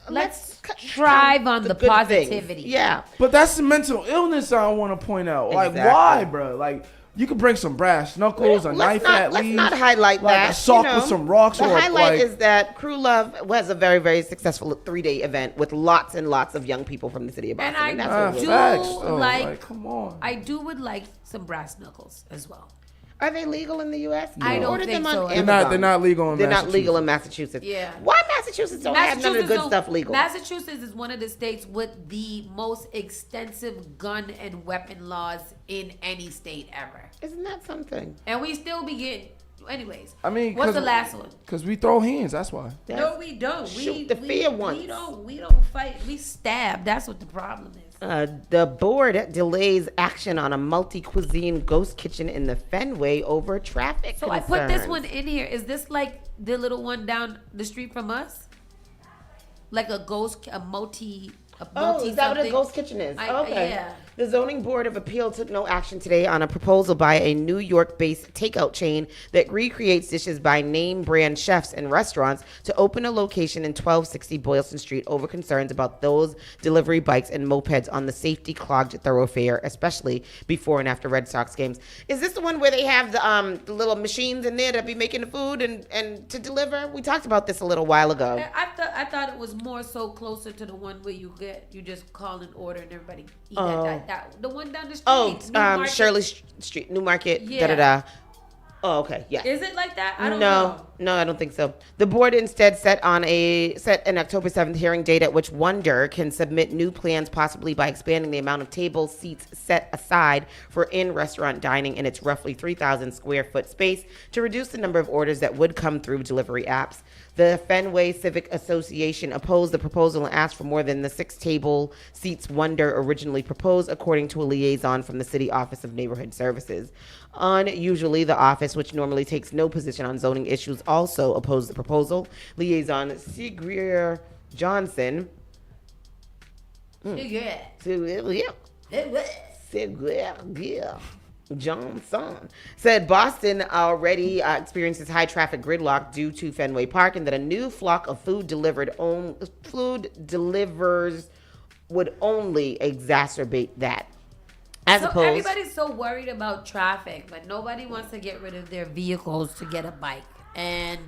S12: let's
S11: thrive on the
S12: good
S11: positivity.
S12: things. Yeah,
S10: But that's the mental illness I want to point out. Like,
S12: Exactly.
S10: why, bro? Like, you could bring some brass knuckles, a knife at
S12: Let's
S10: least.
S12: not highlight
S10: like
S12: that.
S10: a sock with some rocks.
S12: The
S10: or
S12: highlight
S10: like,
S12: is that Crew Love was a very, very successful 3-day event with lots and lots of young people from the city of Boston.
S11: And
S12: that's
S11: I
S12: what it
S11: do
S12: was.
S10: facts, though.
S11: like,
S10: Come on.
S11: I would like some brass knuckles as well.
S12: Are they legal in the U.S.?
S11: I don't
S12: ordered
S11: think
S12: them
S11: so.
S12: on
S11: They're
S12: Amazon.
S10: They're not legal in
S12: They're not
S10: Massachusetts.
S12: legal in Massachusetts.
S11: Yeah.
S12: Why Massachusetts don't have none of the good
S11: don't-
S12: stuff legal?
S11: Massachusetts is one of the states with the most extensive gun and weapon laws in any state ever.
S12: Isn't that something?
S11: And we still be getting. Anyways,
S10: I mean,
S11: what's the last one?
S10: Because we throw hands. That's why.
S11: No, we don't.
S12: Shoot the fear once.
S11: We don't fight. We stab. That's what the problem is.
S12: The board delays action on a multi-cuisine ghost kitchen in the Fenway over traffic
S11: So I put this
S12: concerns.
S11: one in here. Is this like the little one down the street from us? Like a ghost, a multi
S12: Oh, is that what a
S11: something?
S12: ghost kitchen is? Okay.
S11: Yeah.
S12: The Zoning Board of Appeal took no action today on a proposal by a New York-based takeout chain that recreates dishes by name brand chefs and restaurants to open a location in 1260 Boylston Street over concerns about those delivery bikes and mopeds on the safety-clogged thoroughfare, especially before and after Red Sox games. Is this the one where they have the little machines in there that be making the food and to deliver? We talked about this a little while ago.
S11: I thought it was more so closer to the one where you just call an order and everybody eat
S12: Oh.
S11: that the one down the street.
S12: Oh,
S11: Newmarket.
S12: Shirley Street, Newmarket,
S11: Yeah.
S12: da-da-da. Oh, okay, yeah.
S11: Is it like that? I don't know.
S12: No, I don't think so. The board instead set an October 7th hearing date at which Wonder can submit new plans, possibly by expanding the amount of tables, seats set aside for in-restaurant dining in its roughly 3,000 square foot space to reduce the number of orders that would come through delivery apps. The Fenway Civic Association opposed the proposal and asked for more than the 6 table seats Wonder originally proposed, according to a liaison from the City Office of Neighborhood Services. Unusually, the office, which normally takes no position on zoning issues, also opposed the proposal. Liaison Sigrid Johnson. Johnson said Boston already experiences high traffic gridlock due to Fenway Park, and that a new flock of food delivers would only exacerbate that.
S11: So everybody's so worried about traffic, but nobody wants to get rid of their vehicles to get a bike. And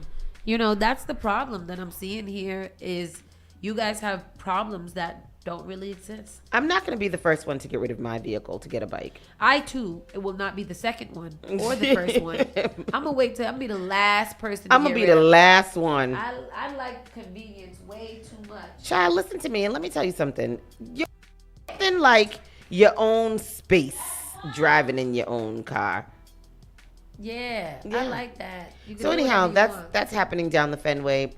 S11: that's the problem that I'm seeing here is you guys have problems that don't really exist.
S12: I'm not going to be the first one to get rid of my vehicle to get a bike.
S11: I too, it will not be the second one or the first one. I'm gonna wait till I'm gonna be the last person.
S12: I'm gonna be the last one.
S11: I like convenience way too much.
S12: Child, listen to me and let me tell you something. You're nothing like your own space driving in your own car.
S11: Yeah. I like that. You can
S12: So
S11: do
S12: anyhow,
S11: whatever you want.
S12: that's happening down the Fenway.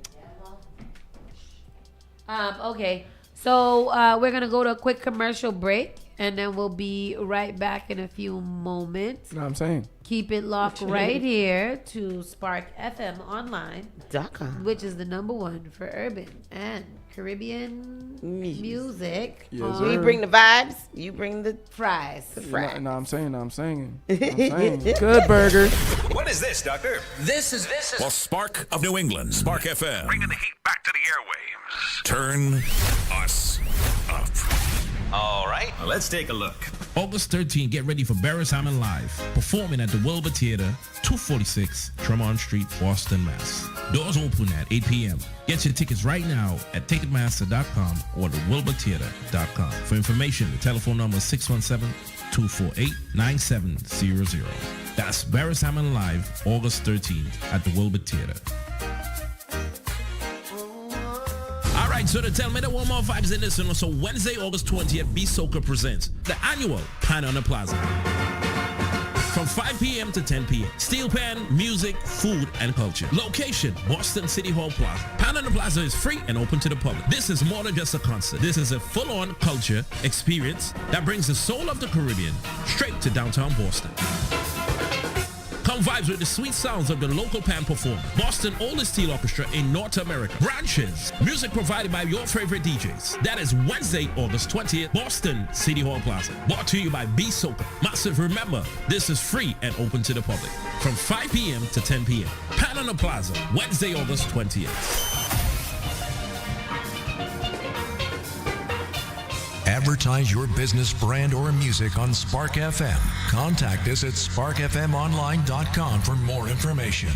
S11: Okay. So we're gonna go to a quick commercial break, and then we'll be right back in a few moments.
S10: You know what I'm saying?
S11: Keep it locked right here to Spark FM Online.com, which is the #1 for urban and Caribbean music.
S10: Yes,
S12: We
S10: sir.
S12: bring the vibes. You bring the
S11: fries.
S12: The
S10: No,
S12: fries.
S10: no, I'm saying. I'm saying. Good burger.
S2: What is this, Doctor? This is well, Spark of New England, Spark FM. Bringing the heat back to the airwaves. Turn us up.
S1: All right, let's take a look. August 13th, get ready for Barris Hammond Live, performing at the Wilbur Theater, 246 Tremont Street, Boston, Mass. Doors open at 8 p.m. Get your tickets right now at Ticketmaster.com or thewilburtheater.com. For information, the telephone number is 617-248-9700. That's Barris Hammond Live, August 13th at the Wilbur Theater. All right, so to tell me the one more vibes in this one. So Wednesday, August 20th, B Soca presents the annual Pan on the Plaza. From 5 p.m. to 10 p.m. Steel pan, music, food, and culture. Location, Boston City Hall Plaza. Pan on the Plaza is free and open to the public. This is more than just a concert. This is a full-on culture experience that brings the soul of the Caribbean straight to downtown Boston. Come vibes with the sweet sounds of the local band performer. Boston oldest steel orchestra in North America. Branches. Music provided by your favorite DJs. That is Wednesday, August 20th, Boston City Hall Plaza. Brought to you by B Soca. Massive, remember, this is free and open to the public. From 5 p.m. to 10 p.m. Pan on the Plaza, Wednesday, August 20th.
S2: Advertise your business, brand, or music on Spark FM. Contact us at sparkfmonline.com for more information.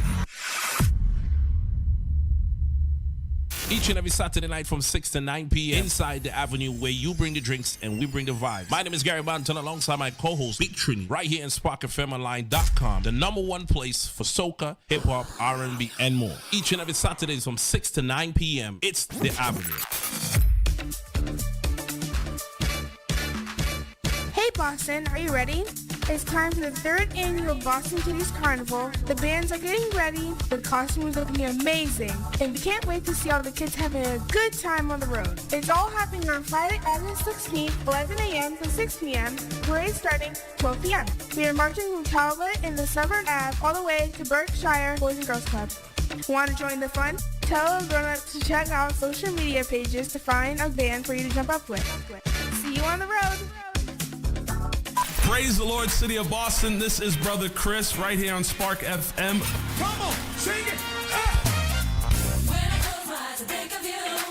S1: Each and every Saturday night from 6 to 9 p.m. inside the Avenue where you bring the drinks and we bring the vibes. My name is Gary Banton alongside my co-host Big Trini right here in SparkFMOnline.com, the number one place for soca, hip-hop, R&B, and more. Each and every Saturday from 6 to 9 p.m. It's the Avenue.
S3: Hey Boston, are you ready? It's time for the third annual Boston Titties Carnival. The bands are getting ready, the costumes are looking amazing, and we can't wait to see all the kids having a good time on the road. It's all happening on Friday, August 16th, 11 a.m. to 6 p.m., parade starting 12 p.m. We are marching from Talbot in the Suburban Ave all the way to Berkshire Boys and Girls Club. Want to join the fun? Tell a grown-up to check out social media pages to find a band for you to jump up with. See you on the road!
S4: Praise the Lord, City of Boston. This is Brother Chris right here on Spark FM.
S5: Come on, sing it.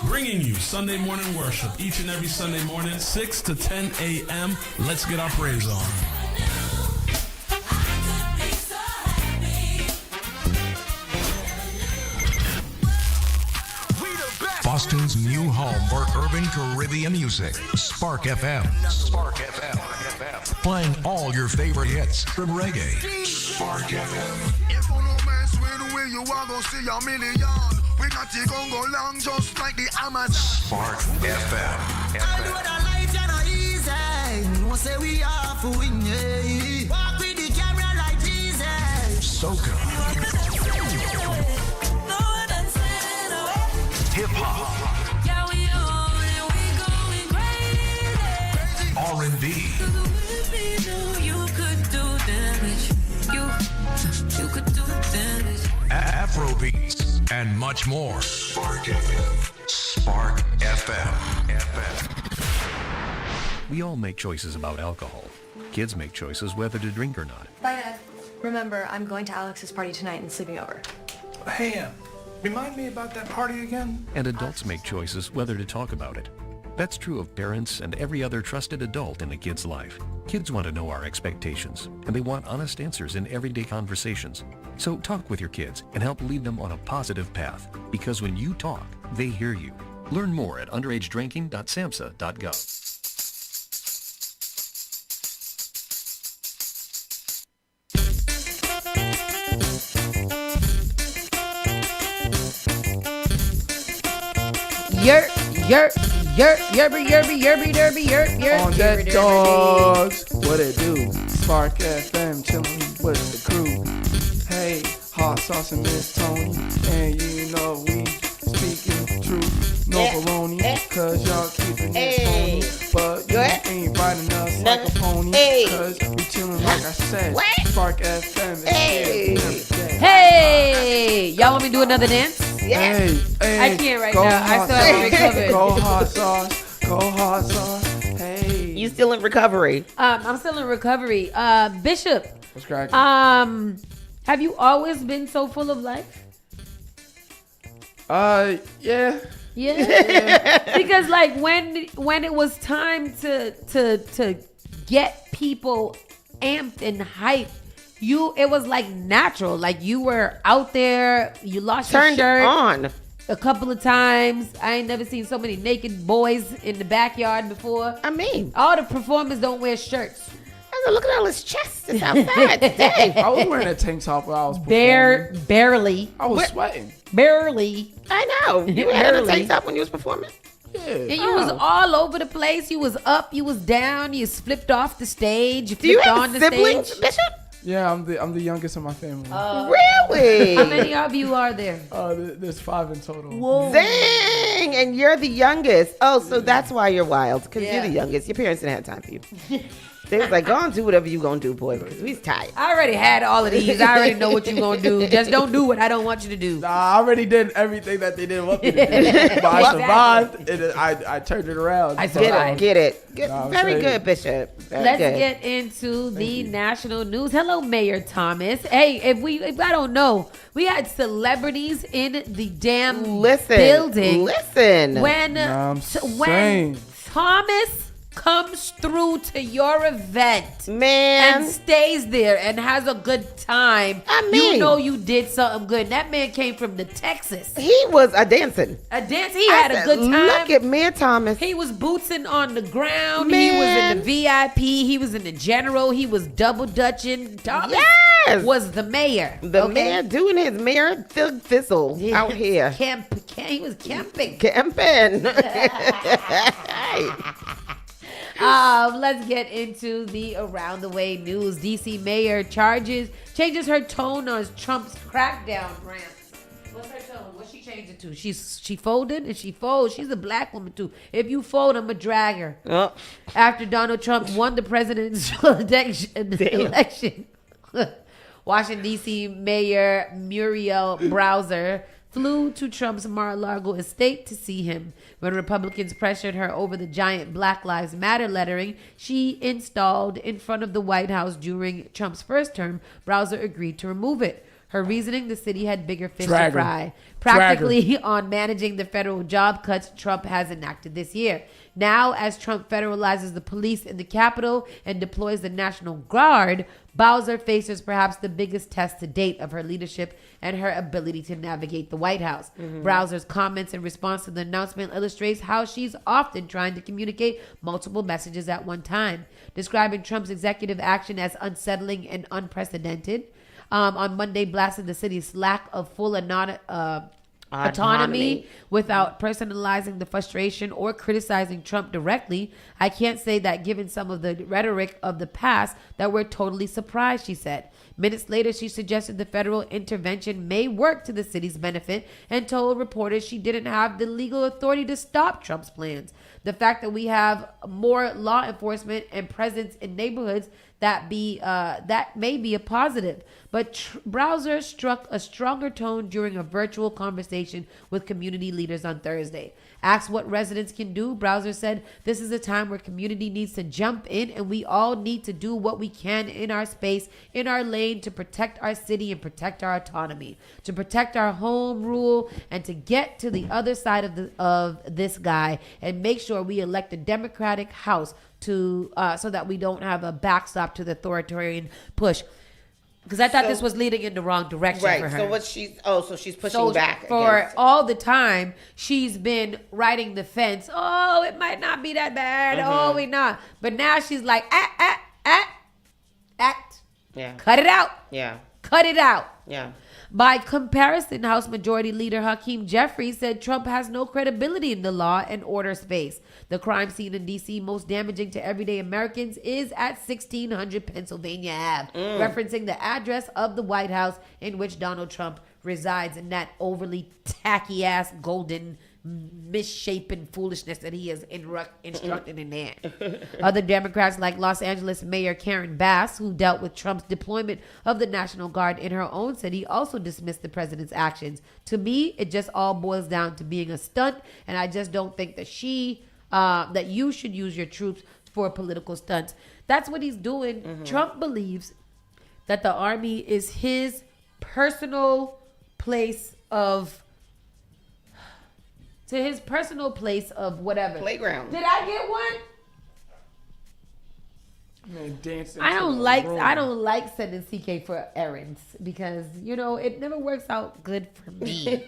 S4: Bringing you Sunday morning worship each and every Sunday morning, 6 to 10 a.m. Let's get our praise on.
S2: Boston's new home for urban Caribbean music. Spark FM. Spark FM. Playing all your favorite hits from reggae. Spark FM.
S5: If you no mess with the way you are gonna see a million. We got it gon' go long just like the Amazon.
S2: Spark FM.
S6: I know that life is not easy. No say we are for win, yeah. Walk with the camera like Jesus.
S2: Soca. Hip hop.
S7: Yeah, we on and we going crazy.
S2: R&B.
S7: You could do damage. You could do damage.
S2: Afrobeats and much more. Spark FM. Spark FM.
S8: We all make choices about alcohol. Kids make choices whether to drink or not.
S9: Bye, Dad. Remember, I'm going to Alex's party tonight and sleeping over.
S10: Hey, remind me about that party again?
S8: And adults make choices whether to talk about it. That's true of parents and every other trusted adult in a kid's life. Kids want to know our expectations, and they want honest answers in everyday conversations. So talk with your kids and help lead them on a positive path, because when you talk, they hear you. Learn more at underagedrinking.samhsa.gov.
S10: On that dogs, what it do? Spark FM, chillin' with the crew. Hey, hot sauce and Miss Tony, and you know we speaking truth. No baloney, cause y'all keeping it phony. But you ain't riding us like a pony, cause we chillin' like I said. Spark FM is here.
S11: Hey, y'all want me to do another dance?
S10: Hey,
S11: I can't right now. I still haven't recovered.
S10: Go hot sauce. Go hot sauce. Hey.
S12: You still in recovery?
S11: I'm still in recovery. Bishop.
S10: What's cracking?
S11: Have you always been so full of life?
S10: Yeah.
S11: Yeah. Because like when it was time to get people amped and hyped, it was like natural. Like you were out there, you lost your shirt
S12: on
S11: a couple of times. I ain't never seen so many naked boys in the backyard before.
S12: I mean,
S11: all the performers don't wear shirts.
S12: Look at all his chest. It's outside today.
S10: I was wearing a tank top while I was performing.
S11: Barely.
S10: I was sweating.
S11: Barely.
S12: I know. You had a tank top when you was performing?
S10: Yeah.
S11: And you was all over the place. You was up, you was down, you flipped off the stage.
S12: Do you have
S11: on the
S12: siblings,
S11: stage.
S12: Bishop?
S10: Yeah, I'm the youngest in my family.
S12: Really?
S11: How many of you are there?
S10: There's 5 in total.
S11: Whoa.
S12: Damn. thing, and you're the youngest. Oh, so that's why you're wild, because you're the youngest. Your parents didn't have time for you. They was like, go on, do whatever you gonna do, boy, because we's tired.
S11: I already had all of these. I already know what you gonna do. Just don't do what I don't want you to do.
S10: Nah, I already did everything that they didn't want me to do. But I survived, and I turned it around.
S11: I survived.
S12: Get it.
S10: Nah,
S12: Very good, Bishop. Very
S11: Let's
S12: good.
S11: get into the national news. Hello, Mayor Thomas. Hey, if I don't know, we had celebrities in the damn building.
S12: Listen.
S11: When
S10: saying.
S11: Thomas comes through to your event,
S12: man,
S11: and stays there and has a good time,
S12: I mean,
S11: you know you did something good. That man came from the Texas.
S12: He was a dancing.
S11: He had a good time.
S12: Look at Mayor Thomas.
S11: He was bootsing on the ground.
S12: Man.
S11: He was in the VIP. He was in the general. He was double dutching. Thomas was the mayor.
S12: The mayor doing his mayor thistle out here.
S11: He was camping. Let's get into the around the way news. DC mayor changes her tone on Trump's crackdown rant. What's her tone? What she changed it to? She folded and she folds. She's a black woman too. If you fold, I'ma drag her.
S12: Oh.
S11: After Donald Trump won the presidential election, Washington D.C. Mayor Muriel Bowser flew to Trump's Mar-a-Lago estate to see him. When Republicans pressured her over the giant Black Lives Matter lettering she installed in front of the White House during Trump's first term, Bowser agreed to remove it. Her reasoning, the city had bigger fish to fry. Practically on managing the federal job cuts Trump has enacted this year. Now, as Trump federalizes the police in the Capitol and deploys the National Guard, Bowser faces perhaps the biggest test to date of her leadership and her ability to navigate the White House. Bowser's comments in response to the announcement illustrates how she's often trying to communicate multiple messages at one time. Describing Trump's executive action as unsettling and unprecedented, on Monday blasted the city's lack of full autonomy without personalizing the frustration or criticizing Trump directly. I can't say that given some of the rhetoric of the past that we're totally surprised, she said. Minutes later, she suggested the federal intervention may work to the city's benefit and told reporters she didn't have the legal authority to stop Trump's plans. The fact that we have more law enforcement and presence in neighborhoods that may be a positive. But Bowser struck a stronger tone during a virtual conversation with community leaders on Thursday. Asked what residents can do, Bowser said, "This is a time where community needs to jump in and we all need to do what we can in our space, in our lane to protect our city and protect our autonomy, to protect our home rule and to get to the other side of this guy and make sure we elect a Democratic House to so that we don't have a backstop to the authoritarian push." Because I thought this was leading in the wrong direction for her.
S12: So she's pushing back.
S11: For all the time, she's been riding the fence. Oh, it might not be that bad. Oh, we not. But now she's like, act.
S12: Yeah.
S11: Cut it out.
S12: Yeah.
S11: Cut it out.
S12: Yeah.
S11: By comparison, House Majority Leader Hakeem Jeffries said Trump has no credibility in the law and order space. The crime scene in D.C. most damaging to everyday Americans is at 1600 Pennsylvania Ave, referencing the address of the White House in which Donald Trump resides in that overly tacky-ass golden misshapen foolishness that he is instructed in there. Other Democrats like Los Angeles Mayor Karen Bass, who dealt with Trump's deployment of the National Guard in her own city, also dismissed the president's actions. To me, it just all boils down to being a stunt, and I just don't think that that you should use your troops for political stunts. That's what he's doing. Trump believes that the army is his personal place of whatever.
S12: Playground.
S11: Did I get one?
S10: Man, dancing.
S11: I don't like sending CK for errands because it never works out good for me.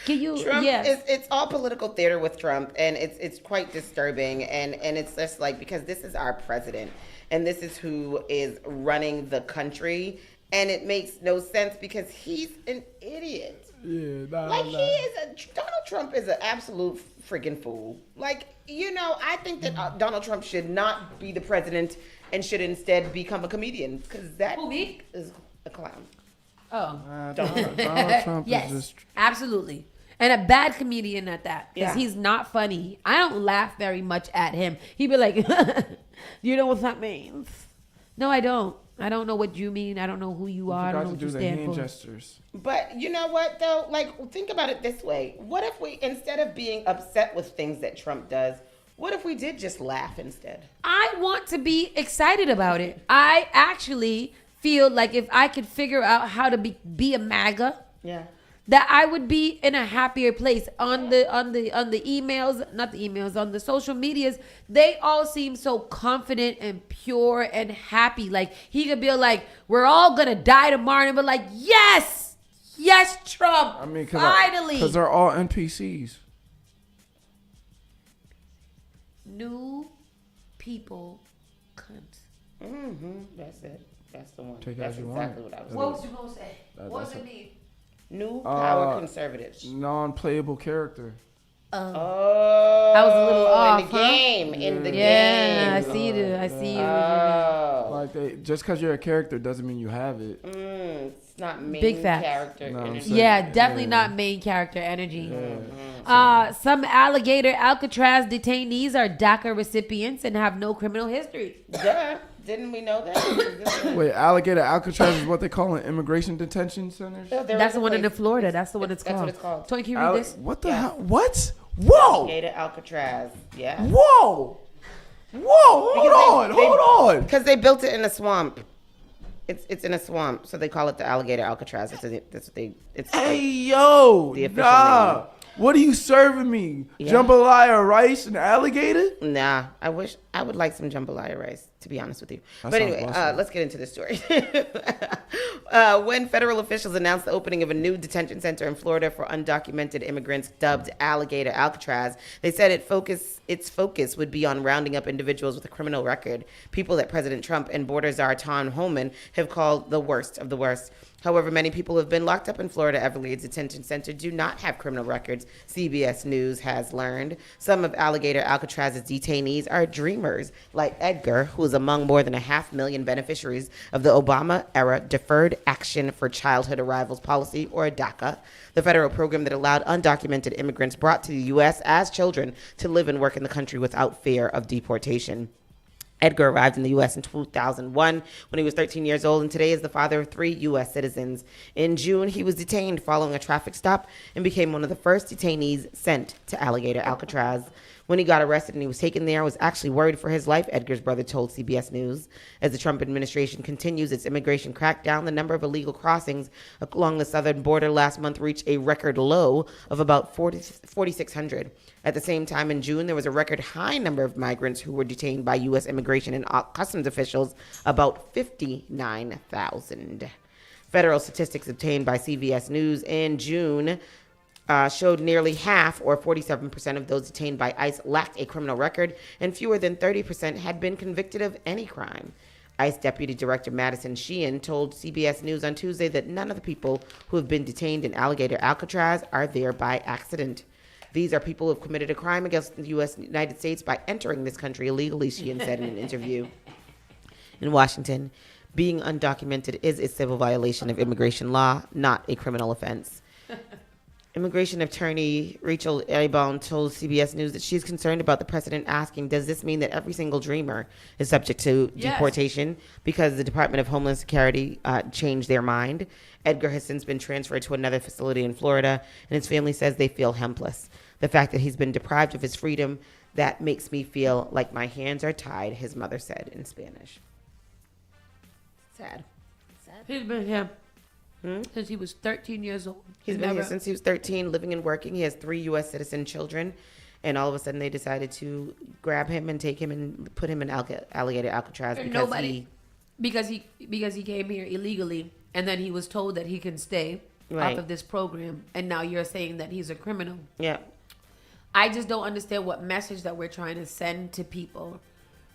S11: Can you?
S12: Trump
S11: Yes.
S12: it's all political theater with Trump, and it's quite disturbing, and it's just like, because this is our president and this is who is running the country, and it makes no sense because he's an idiot.
S10: Yeah,
S12: Donald Trump is an absolute freaking fool. I think that Donald Trump should not be the president and should instead become a comedian, because that is a clown.
S11: Oh,
S10: Donald Trump
S11: yes,
S10: is just...
S11: absolutely. And a bad comedian at that. Because
S12: Yeah.
S11: he's not funny. I don't laugh very much at him. He'd be like, you know what that means? No, I don't. I don't know what you mean. I don't know who you are. I don't know what you stand for.
S10: Gestures.
S12: But you know what, though? Like, think about it this way. What if we, instead of being upset with things that Trump does, what if we did just laugh instead?
S11: I want to be excited about it. I actually feel like if I could figure out how to be a MAGA,
S12: Yeah.
S11: that I would be in a happier place. On the emails, not the emails, on the social medias, they all seem so confident and pure and happy. Like he could be like, we're all gonna die tomorrow, and be like, yes, Trump.
S10: I mean,
S11: finally,
S10: because they're all NPCs.
S11: New people cunts.
S12: That's it. That's the one.
S10: Take it
S12: That's
S10: as you
S12: exactly
S10: want
S12: what I was
S11: What
S12: saying.
S11: was you gonna say? What does it mean?
S12: New power conservatives.
S10: Non-playable character.
S12: Oh,
S11: I was a little off.
S12: in the game. In the game.
S11: Yeah, I see you. I see you.
S12: Oh.
S10: Like just because you're a character doesn't mean you have it.
S12: It's not main
S11: Big facts.
S12: character.
S10: No, I'm
S12: energy.
S10: saying-
S11: Yeah, definitely not main character energy.
S10: Yeah.
S11: Some alligator Alcatraz detainees are DACA recipients and have no criminal history.
S12: Duh. Didn't we know that?
S10: Wait, alligator Alcatraz is what they call an immigration detention centers?
S11: That's the one in Florida. That's the one it's
S12: That's
S11: called.
S12: what it's called.
S11: Tony, can you read this?
S10: What the hell? What? Whoa!
S12: Alligator Alcatraz. Yeah.
S10: Whoa! Hold on!
S12: Because they built it in a swamp. It's in a swamp, so they call it the alligator Alcatraz. That's what they. It's
S10: Hey,
S12: like
S10: yo!
S12: the official
S10: Nah!
S12: name.
S10: What are you serving me?
S12: Yeah.
S10: Jambalaya rice and alligator?
S12: Nah, I would like some jambalaya rice, to be honest with you.
S10: That
S12: But
S10: sounds
S12: anyway,
S10: busted.
S12: let's get into the story. When federal officials announced the opening of a new detention center in Florida for undocumented immigrants dubbed Alligator Alcatraz, they said its focus would be on rounding up individuals with a criminal record, people that President Trump and border czar Tom Homan have called the worst of the worst. However, many people who have been locked up in Florida Everglades Detention Center do not have criminal records, CBS News has learned. Some of Alligator Alcatraz's detainees are dreamers, like Edgar, who is among more than 500,000 beneficiaries of the Obama-era Deferred Action for Childhood Arrivals policy, or DACA, the federal program that allowed undocumented immigrants brought to the U.S. as children to live and work in the country without fear of deportation. Edgar arrived in the U.S. in 2001 when he was 13 years old, and today is the father of 3 U.S. citizens. In June, he was detained following a traffic stop and became one of the first detainees sent to Alligator Alcatraz. When he got arrested and he was taken there, I was actually worried for his life, Edgar's brother told CBS News. As the Trump administration continues its immigration crackdown, the number of illegal crossings along the southern border last month reached a record low of about 4,600. At the same time, in June, there was a record high number of migrants who were detained by U.S. immigration and customs officials, about 59,000. Federal statistics obtained by CBS News in June showed nearly half, or 47% of those detained by ICE lacked a criminal record, and fewer than 30% had been convicted of any crime. ICE Deputy Director Madison Sheehan told CBS News on Tuesday that none of the people who have been detained in Alligator Alcatraz are there by accident. These are people who have committed a crime against the United States by entering this country illegally, Sheehan said in an interview in Washington. Being undocumented is a civil violation of immigration law, not a criminal offense. Immigration attorney Rachel Abon told CBS News that she's concerned about the president asking, does this mean that every single dreamer is subject to deportation? Because the Department of Homeland Security changed their mind. Edgar has since been transferred to another facility in Florida, and his family says they feel helpless. The fact that he's been deprived of his freedom, that makes me feel like my hands are tied, his mother said in Spanish. Sad.
S11: He's been here since he was 13 years old.
S12: He's been here since he was 13, living and working. He has 3 U.S. citizen children. And all of a sudden they decided to grab him and take him and put him in Alligator Alcatraz
S11: because he came here illegally, and then he was told that he can stay off of this program, and now you're saying that he's a criminal.
S12: Yeah.
S11: I just don't understand what message that we're trying to send to people.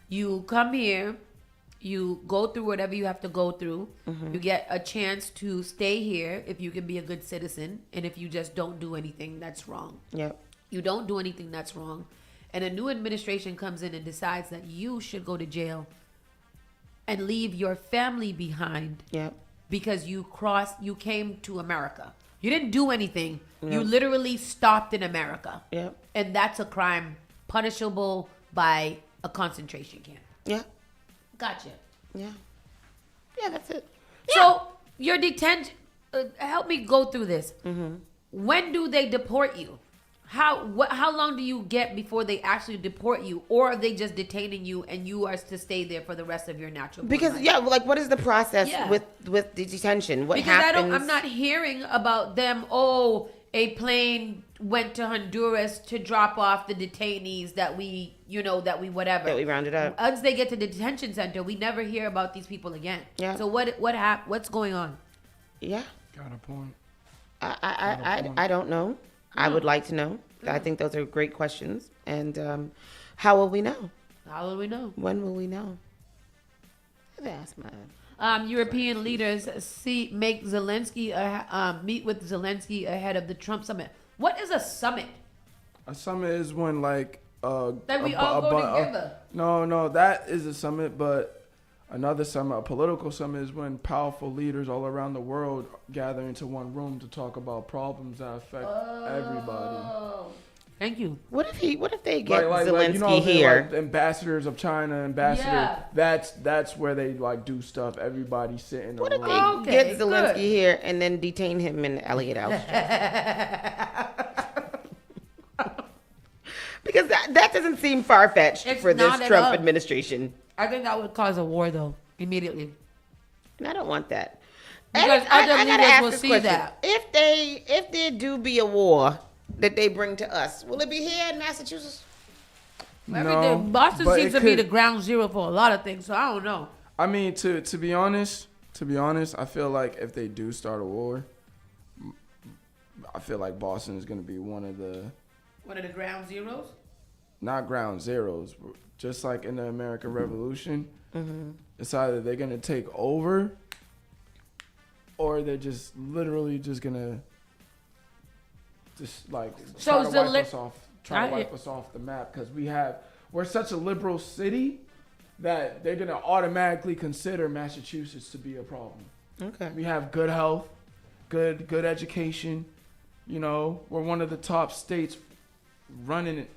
S11: You come here, you go through whatever you have to go through.
S12: Mm-hmm.
S11: You get a chance to stay here if you can be a good citizen, and if you just don't do anything that's wrong.
S12: Yep.
S11: You don't do anything that's wrong, and a new administration comes in and decides that you should go to jail and leave your family behind.
S12: Yep.
S11: Because you came to America. You didn't do anything.
S12: Yeah.
S11: You literally stopped in America.
S12: Yeah.
S11: And that's a crime punishable by a concentration camp.
S12: Yeah.
S11: Gotcha.
S12: Yeah. Yeah, that's it.
S11: So your detention. Help me go through this.
S12: Mm-hmm.
S11: When do they deport you? How long do you get before they actually deport you, or are they just detaining you and you are to stay there for the rest of your natural?
S12: Because
S11: life?
S12: like what is the process
S11: Yeah.
S12: with the detention? What
S11: Because
S12: happens?
S11: I'm not hearing about them. Oh, a plane went to Honduras to drop off the detainees that we whatever.
S12: That we rounded up.
S11: Once they get to the detention center, we never hear about these people again.
S12: Yeah.
S11: So what's going on?
S12: Yeah.
S10: Got a point.
S12: I don't know. I would like to know. I think those are great questions. And how will we know?
S11: How will we know?
S12: When will we know? That's mine.
S11: European leaders meet with Zelensky ahead of the Trump summit. What is a summit?
S10: A summit is when like
S11: That we all go together.
S10: No, that is a summit, but another summit, a political summit, is when powerful leaders all around the world gather into one room to talk about problems that affect everybody.
S11: Thank you.
S12: What if they get
S10: Like,
S12: Zelensky here?
S10: Like ambassadors of China,
S11: Yeah.
S10: That's where they like do stuff. Everybody sitting.
S12: What if they get Zelensky here and then detain him in Elliott House? Because that doesn't seem far fetched for this
S11: not at
S12: Trump
S11: all.
S12: administration.
S11: I think that would cause a war, though, immediately.
S12: And I don't want that.
S11: Because
S12: I
S11: other
S12: gotta
S11: leaders
S12: ask
S11: will
S12: this
S11: see
S12: question.
S11: that.
S12: If there do be a war that they bring to us, will it be here in Massachusetts?
S11: Everything. Boston
S10: but
S11: seems
S10: it
S11: to be
S10: could-
S11: the ground zero for a lot of things, so I don't know.
S10: I mean, to be honest, I feel like if they do start a war, I feel like Boston is going to be one of the
S11: ground zeros?
S10: not ground zeros, but just like in the American Revolution.
S12: Mm-hmm.
S10: It's either they're going to take over or they're just literally just going to just like try to wipe us off the map, because we're such a liberal city that they're going to automatically consider Massachusetts to be a problem.
S12: Okay.
S10: We have good health, good education. You know, we're one of the top states running it.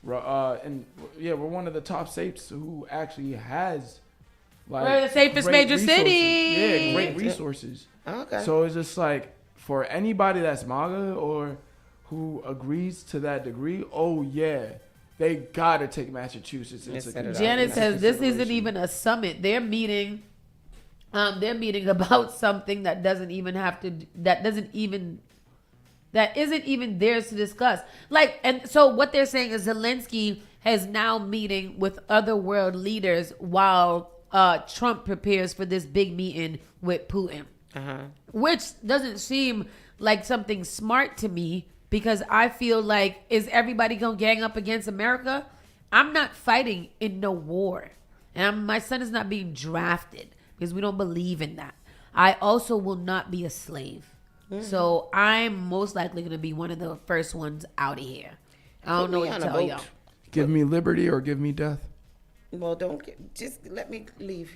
S10: We're one of the top states who actually has like
S11: We're the safest
S10: great
S11: major
S10: resources.
S11: city.
S10: Yeah, great resources.
S12: Okay.
S10: So it's just like for anybody that's MAGA or who agrees to that degree, oh yeah, they gotta take Massachusetts into
S11: Janet says this isn't even a summit. They're meeting about something that isn't even theirs to discuss. Like, and so what they're saying is Zelensky is now meeting with other world leaders while Trump prepares for this big meeting with Putin, which doesn't seem like something smart to me, because I feel like, is everybody gonna gang up against America? I'm not fighting in no war, and my son is not being drafted because we don't believe in that. I also will not be a slave. So I'm most likely going to be one of the first ones out of here. I don't know what to tell y'all.
S10: Give me liberty or give me death.
S12: Well, just let me leave.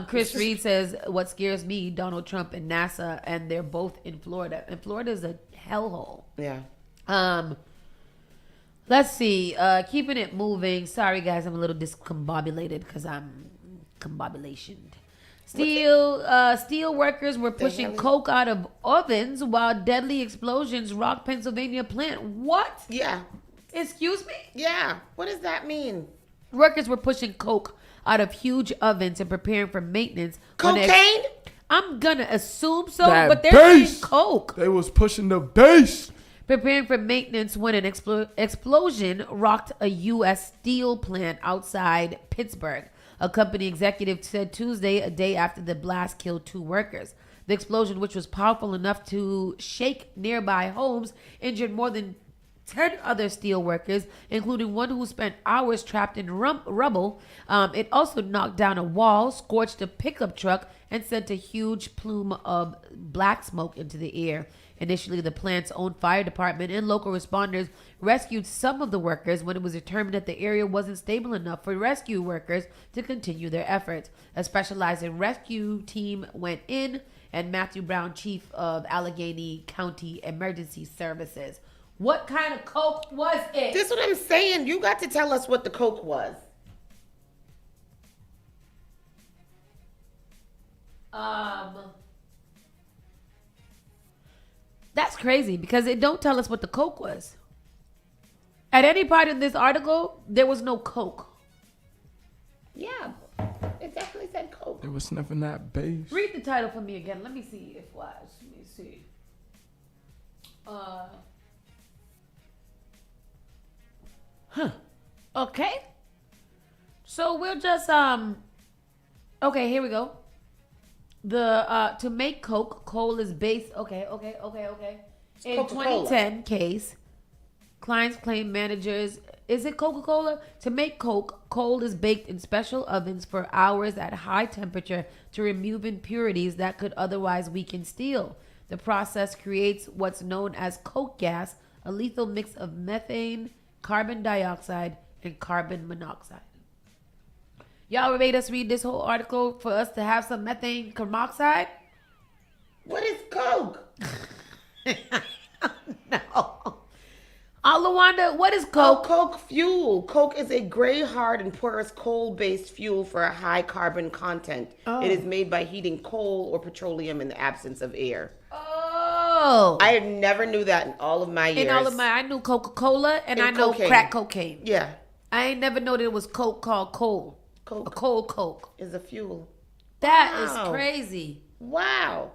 S11: Chris Reed says, what scares me, Donald Trump and NASA, and they're both in Florida. And Florida is a hellhole.
S12: Yeah.
S11: Let's see. Keeping it moving. Sorry, guys, I'm a little discombobulated because I'm combobulationed. Steel workers were pushing coke out of ovens while deadly explosions rocked Pennsylvania plant. What?
S12: Yeah.
S11: Excuse me?
S12: Yeah. What does that mean?
S11: Workers were pushing coke out of huge ovens and preparing for maintenance.
S12: Cocaine?
S11: I'm gonna assume so,
S10: That
S11: but they're
S10: bass!
S11: saying coke.
S10: They was pushing the bass.
S11: Preparing for maintenance when an explosion rocked a U.S. steel plant outside Pittsburgh. A company executive said Tuesday, a day after the blast killed 2 workers. The explosion, which was powerful enough to shake nearby homes, injured more than 10 other steel workers, including one who spent hours trapped in rubble. It also knocked down a wall, scorched a pickup truck, and sent a huge plume of black smoke into the air. Initially, the plant's own fire department and local responders rescued some of the workers when it was determined that the area wasn't stable enough for rescue workers to continue their efforts. A specialized rescue team went in and Matthew Brown, chief of Allegheny County Emergency Services. What kind of coke was it?
S12: This is what I'm saying. You got to tell us what the coke was.
S11: That's crazy because it don't tell us what the coke was. At any part in this article, there was no coke.
S12: Yeah, it definitely said coke.
S10: They was sniffing that base.
S11: Read the title for me again. Let me see if was. Let me see. Okay. So we'll just okay, here we go. The to make coke, coal is based okay. In
S12: Coca-Cola.
S11: 2010 case, clients claim managers is it Coca-Cola? To make coke, coal is baked in special ovens for hours at high temperature to remove impurities that could otherwise weaken steel. The process creates what's known as coke gas, a lethal mix of methane, carbon dioxide, and carbon monoxide. Y'all made us read this whole article for us to have some methane carboxide?
S12: What is coke?
S11: No. Alawanda, what is coke?
S12: Coke fuel. Coke is a gray, hard, and porous coal-based fuel for a high carbon content.
S11: Oh.
S12: It is made by heating coal or petroleum in the absence of air.
S11: Oh.
S12: I never knew that in all of my years.
S11: I knew Coca-Cola and I know
S12: cocaine.
S11: crack cocaine.
S12: Yeah.
S11: I ain't never know that it was coke called coal.
S12: Coke.
S11: A coke.
S12: Is a fuel.
S11: That is
S12: Wow.
S11: crazy.
S12: Wow.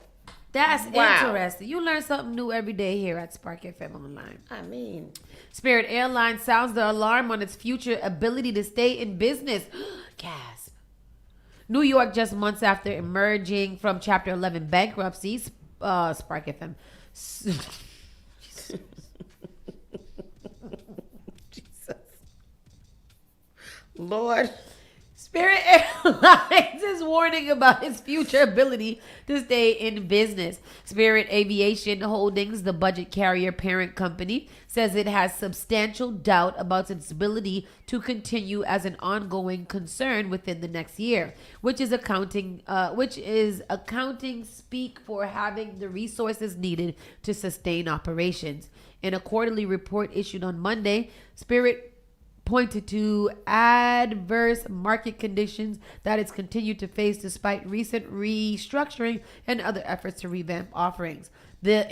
S11: That's
S12: Wow.
S11: interesting. You learn something new every day here at Spark FM Online.
S12: I mean,
S11: Spirit Airlines sounds the alarm on its future ability to stay in business. Gasp. New York, just months after emerging from Chapter 11 bankruptcy, Spark FM.
S12: Jesus. Lord.
S11: Spirit Airlines is warning about its future ability to stay in business. Spirit Aviation Holdings, the budget carrier parent company, says it has substantial doubt about its ability to continue as an ongoing concern within the next year, which is accounting speak for having the resources needed to sustain operations. In a quarterly report issued on Monday, Spirit pointed to adverse market conditions that it's continued to face despite recent restructuring and other efforts to revamp offerings. That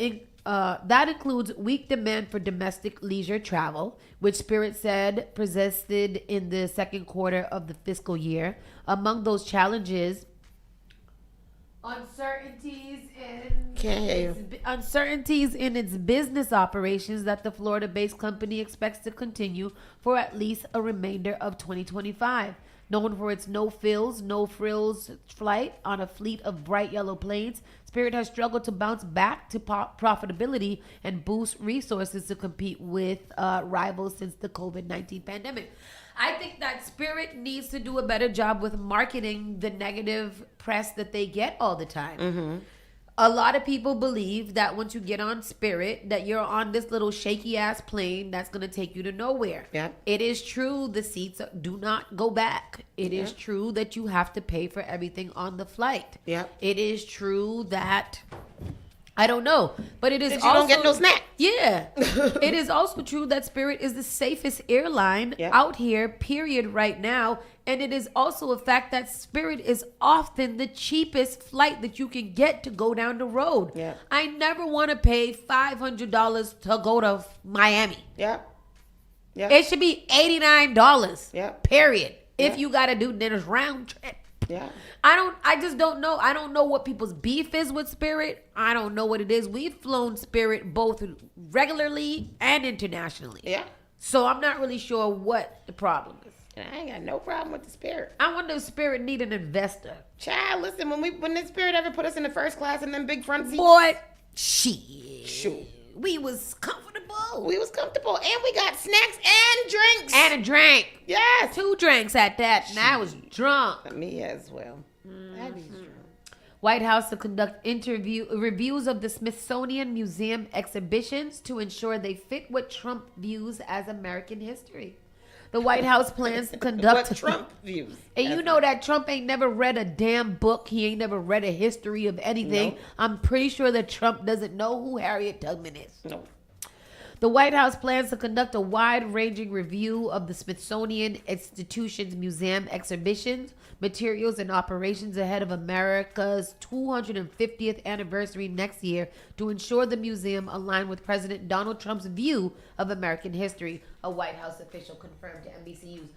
S11: includes weak demand for domestic leisure travel, which Spirit said persisted in the second quarter of the fiscal year. Among those challenges, uncertainties in its business operations that the Florida-based company expects to continue for at least a remainder of 2025. Known for its no-frills, no-frills flight on a fleet of bright yellow planes, Spirit has struggled to bounce back to profitability and boost resources to compete with rivals since the COVID-19 pandemic. I think that Spirit needs to do a better job with marketing the negative press that they get all the time.
S12: Mm-hmm.
S11: A lot of people believe that once you get on Spirit, that you're on this little shaky ass plane that's going to take you to nowhere.
S12: Yeah.
S11: It is true the seats do not go back. It is true that you have to pay for everything on the flight.
S12: Yeah.
S11: It is true that I don't know, but it is
S12: you
S11: also
S12: don't get no snack.
S11: Yeah. It is also true that Spirit is the safest airline out here, period, right now. And it is also a fact that Spirit is often the cheapest flight that you can get to go down the road.
S12: Yeah.
S11: I never want to pay $500 to go to Miami.
S12: Yeah. Yeah.
S11: It should be $89.
S12: Yeah.
S11: Period. If you got to do this round trip.
S12: Yeah.
S11: I just don't know. I don't know what people's beef is with Spirit. I don't know what it is. We've flown Spirit both regularly and internationally.
S12: Yeah.
S11: So I'm not really sure what the problem is.
S12: And I ain't got no problem with the Spirit.
S11: I wonder if Spirit need an investor.
S12: Child, listen, when the Spirit ever put us in the first class in them big front seats.
S11: Boy, shit.
S12: Shoot.
S11: We was comfortable.
S12: We was comfortable. And we got snacks and drinks.
S11: And a drink.
S12: Yes.
S11: 2 drinks at that. And I was drunk.
S12: Me as well. I be drunk.
S11: White House to conduct reviews of the Smithsonian Museum exhibitions to ensure they fit what Trump views as American history. The White House plans to conduct
S12: what Trump views.
S11: And you know that Trump ain't never read a damn book. He ain't never read a history of anything.
S12: No.
S11: I'm pretty sure that Trump doesn't know who Harriet Tubman is.
S12: No.
S11: The White House plans to conduct a wide-ranging review of the Smithsonian Institution's museum exhibitions, materials, and operations ahead of America's 250th anniversary next year to ensure the museum align with President Donald Trump's view of American history, a White House official confirmed to NBC News.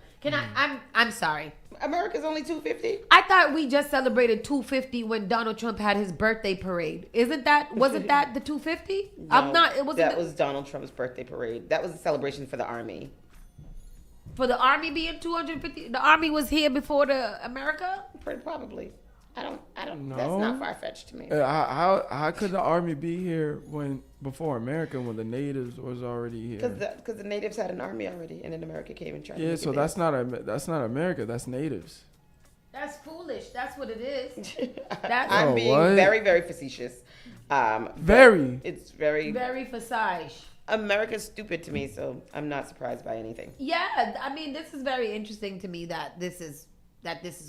S11: I'm sorry.
S12: America's only 250.
S11: I thought we just celebrated 250 when Donald Trump had his birthday parade. Wasn't that the 250?
S12: No, that was Donald Trump's birthday parade. That was a celebration for the Army.
S11: For the Army being 250? The Army was here before the America?
S12: Probably. I don't.
S10: No.
S12: That's not far fetched to me.
S10: How could the Army be here before America when the natives was already here?
S12: Because the natives had an army already, and then America came and tried.
S10: Yeah,
S12: to
S10: so that's not America. That's natives.
S11: That's foolish. That's what it is.
S12: I'm being very, very facetious.
S10: Very.
S12: It's very
S11: facetious.
S12: America's stupid to me, so I'm not surprised by anything.
S11: Yeah, I mean, this is very interesting to me that this is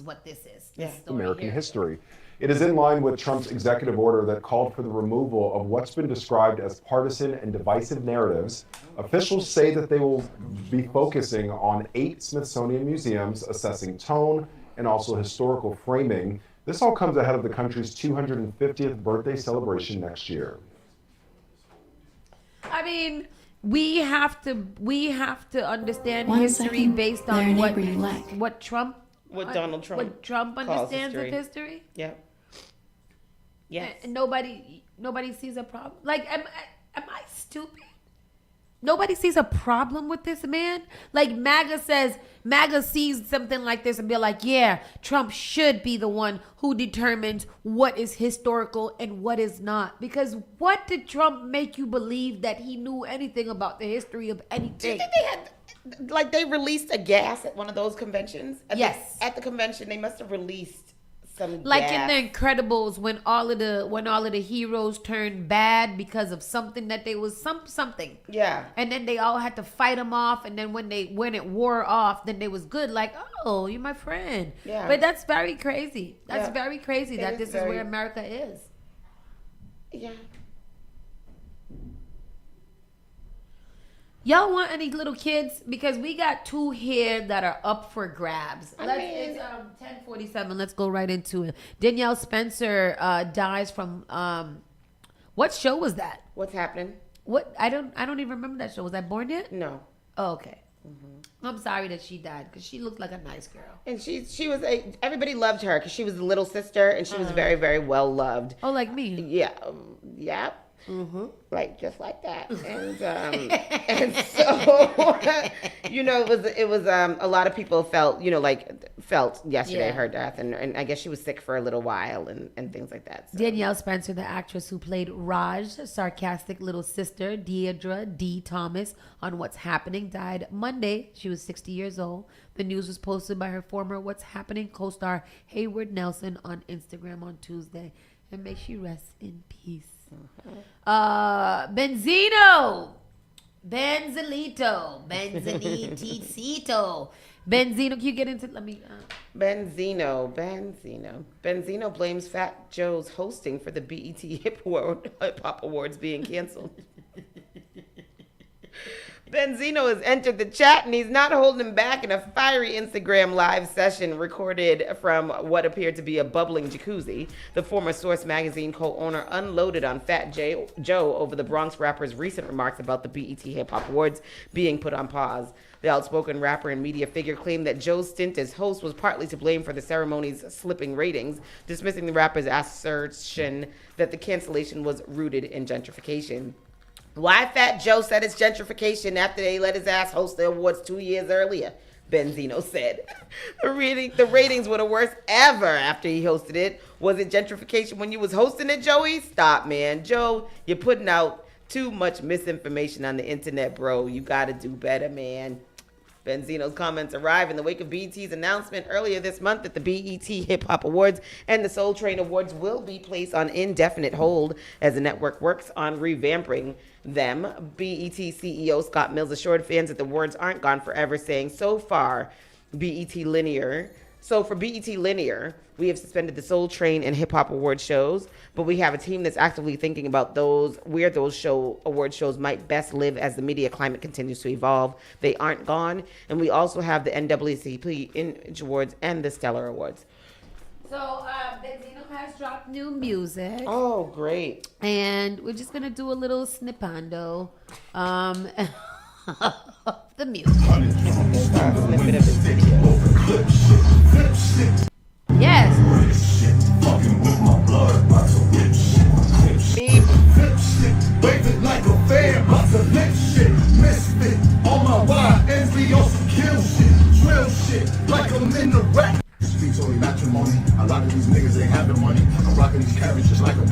S11: what this is.
S12: Yeah.
S15: American history. It is in line with Trump's executive order that called for the removal of what's been described as partisan and divisive narratives. Officials say that they will be focusing on 8 Smithsonian museums, assessing tone and also historical framing. This all comes ahead of the country's 250th birthday celebration next year.
S11: I mean, we have to understand history based on what Trump.
S12: What Donald Trump.
S11: What Trump understands of history.
S12: Yeah. Yes.
S11: And nobody sees a problem. Like, am I stupid? Nobody sees a problem with this man. Like MAGA sees something like this and be like, yeah, Trump should be the one who determines what is historical and what is not. Because what did Trump make you believe that he knew anything about the history of anything?
S12: Do you think they had, they released a gas at one of those conventions?
S11: Yes.
S12: At the convention, they must have released some
S11: like
S12: gas.
S11: in The Incredibles, when all of the heroes turned bad because of something that they was something.
S12: Yeah.
S11: And then they all had to fight them off, and then when it wore off, then they was good. Like, oh, you're my friend.
S12: Yeah.
S11: But that's very crazy. That's
S12: Yeah.
S11: very crazy
S12: It
S11: that
S12: is
S11: this is
S12: very-
S11: where America is.
S12: Yeah.
S11: Y'all want any little kids? Because we got 2 here that are up for grabs. It's 10:47. Let's go right into it. Danielle Spencer dies from what show was that?
S12: What's happening?
S11: What I don't even remember that show. Was I born yet?
S12: No.
S11: Oh, okay. I'm sorry that she died because she looked like a nice girl.
S12: And she was everybody loved her because she was the little sister and she was very, very well loved.
S11: Oh, like me?
S12: Yeah. Yeah. Like just like that, and so it was a lot of people felt yesterday her death, and I guess she was sick for a little while and things like that. So.
S11: Danielle Spencer, the actress who played Raj, sarcastic little sister Deidre D. Thomas on What's Happening, died Monday. She was 60 years old. The news was posted by her former What's Happening co-star Hayward Nelson on Instagram on Tuesday, and may she rest in peace. Benzino, Benzito, can you get into? Let me.
S12: Benzino blames Fat Joe's hosting for the BET Hip Hop Awards being canceled. Benzino has entered the chat and he's not holding back in a fiery Instagram live session recorded from what appeared to be a bubbling jacuzzi. The former Source magazine co-owner unloaded on Fat Joe over the Bronx rapper's recent remarks about the BET Hip Hop Awards being put on pause. The outspoken rapper and media figure claimed that Joe's stint as host was partly to blame for the ceremony's slipping ratings, dismissing the rapper's assertion that the cancellation was rooted in gentrification. Why Fat Joe said it's gentrification after they let his ass host the awards 2 years earlier, Benzino said. The ratings were the worst ever after he hosted it. Was it gentrification when you was hosting it, Joey? Stop, man. Joe, you're putting out too much misinformation on the internet, bro. You got to do better, man. Benzino's comments arrive in the wake of BET's announcement earlier this month that the BET Hip Hop Awards and the Soul Train Awards will be placed on indefinite hold as the network works on revamping them. BET CEO Scott Mills assured fans that the awards aren't gone forever, saying, So for BET Linear, we have suspended the Soul Train and Hip Hop Award shows, but we have a team that's actively thinking about where those award shows might best live as the media climate continues to evolve. They aren't gone, and we also have the NAACP Image Awards and the Stellar Awards.
S11: So, Benzino has dropped new music.
S12: Oh, great.
S11: And we're just going to do a little snippando of the music.
S12: Snippet of his video.
S11: Yes.
S5: Waving like a fan, about to lick shit. Misfit on my YNZ on some kill shit. Drill shit like I'm in the rap. Streets only matrimony. A lot of these niggas ain't having money. I'm rocking these carriages just like a.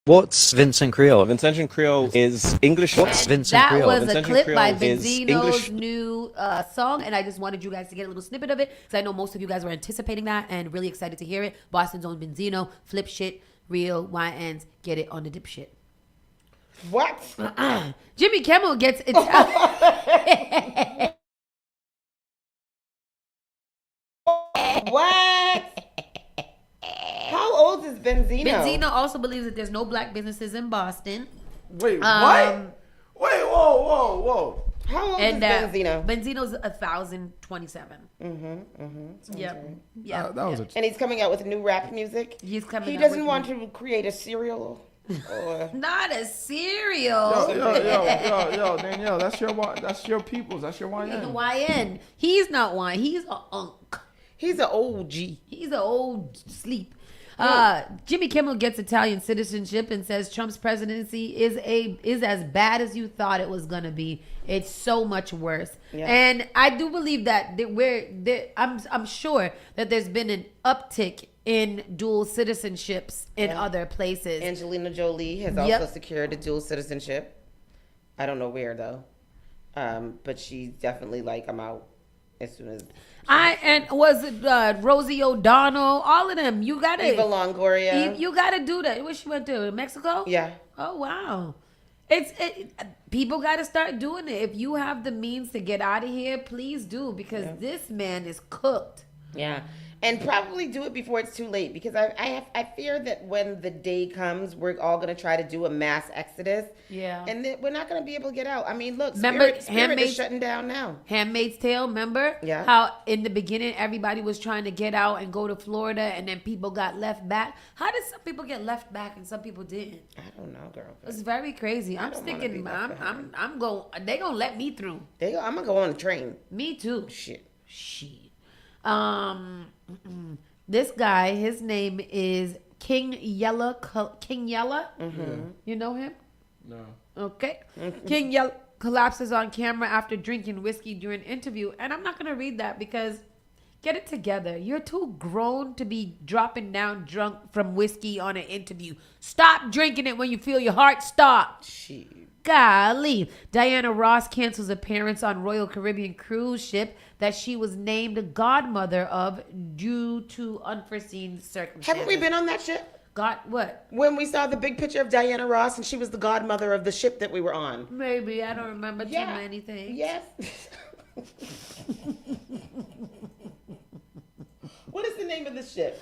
S16: What's Vincent Creole? Vincent Creole is English. What's Vincent
S11: That
S16: Creole?
S11: was a
S16: Vincent
S11: clip
S16: Creole
S11: by
S16: is
S11: Benzino's
S16: English.
S11: new song, and I just wanted you guys to get a little snippet of it because I know most of you guys were anticipating that and really excited to hear it. Boston's own Benzino, flip shit, real YNs, get it on the dip shit.
S12: What?
S11: Jimmy Kimmel gets it.
S12: What? How old is Benzino?
S11: Benzino also believes that there's no black businesses in Boston.
S10: Wait, what? Wait, whoa.
S12: How old
S11: And
S12: is Benzino?
S11: Benzino's 1,027. Yep. Yeah.
S10: That was a.
S12: And he's coming out with new rap music.
S11: He's coming.
S12: He
S11: out
S12: doesn't
S11: with
S12: want to create a cereal. Or...
S11: Not a cereal.
S10: Yo, Danielle, that's your peoples. That's your YN.
S11: The YN. He's not one. He's a unk.
S12: He's an OG.
S11: He's an old sleep. Jimmy Kimmel gets Italian citizenship and says Trump's presidency is as bad as you thought it was gonna be. It's so much worse.
S12: Yeah.
S11: And I do believe that I'm sure that there's been an uptick in dual citizenships in other places.
S12: Angelina Jolie has also secured a dual citizenship. I don't know where though, but she's definitely like, I'm out as soon as.
S11: Rosie O'Donnell, all of them. You gotta
S12: Eva Longoria.
S11: You gotta do that. Where she went to? Mexico?
S12: Yeah.
S11: Oh wow. People got to start doing it. If you have the means to get out of here, please do, because this man is cooked.
S12: Yeah. And probably do it before it's too late, because I fear that when the day comes, we're all going to try to do a mass exodus.
S11: Yeah.
S12: And then we're not going to be able to get out. I mean, look,
S11: Remember
S12: Spirit is shutting down now.
S11: Handmaid's Tale, remember?
S12: Yeah.
S11: How in the beginning, everybody was trying to get out and go to Florida, and then people got left back. How did some people get left back and some people didn't?
S12: I don't know, girl.
S11: It's very crazy. I'm sticking, I'm going, they going to let me through.
S12: I'm going to go on the train.
S11: Me too.
S12: Shit.
S11: This guy, his name is King Yella.
S12: Mm-hmm.
S11: You know him?
S10: No.
S11: Okay. King Yella collapses on camera after drinking whiskey during an interview. And I'm not going to read that because get it together. You're too grown to be dropping down drunk from whiskey on an interview. Stop drinking it when you feel your heart stop. Golly. Diana Ross cancels appearance on Royal Caribbean cruise ship that she was named godmother of due to unforeseen circumstances.
S12: Haven't we been on that ship?
S11: What?
S12: When we saw the big picture of Diana Ross and she was the godmother of the ship that we were on.
S11: Maybe. I don't remember too many things.
S12: Yes. What is the name of the ship?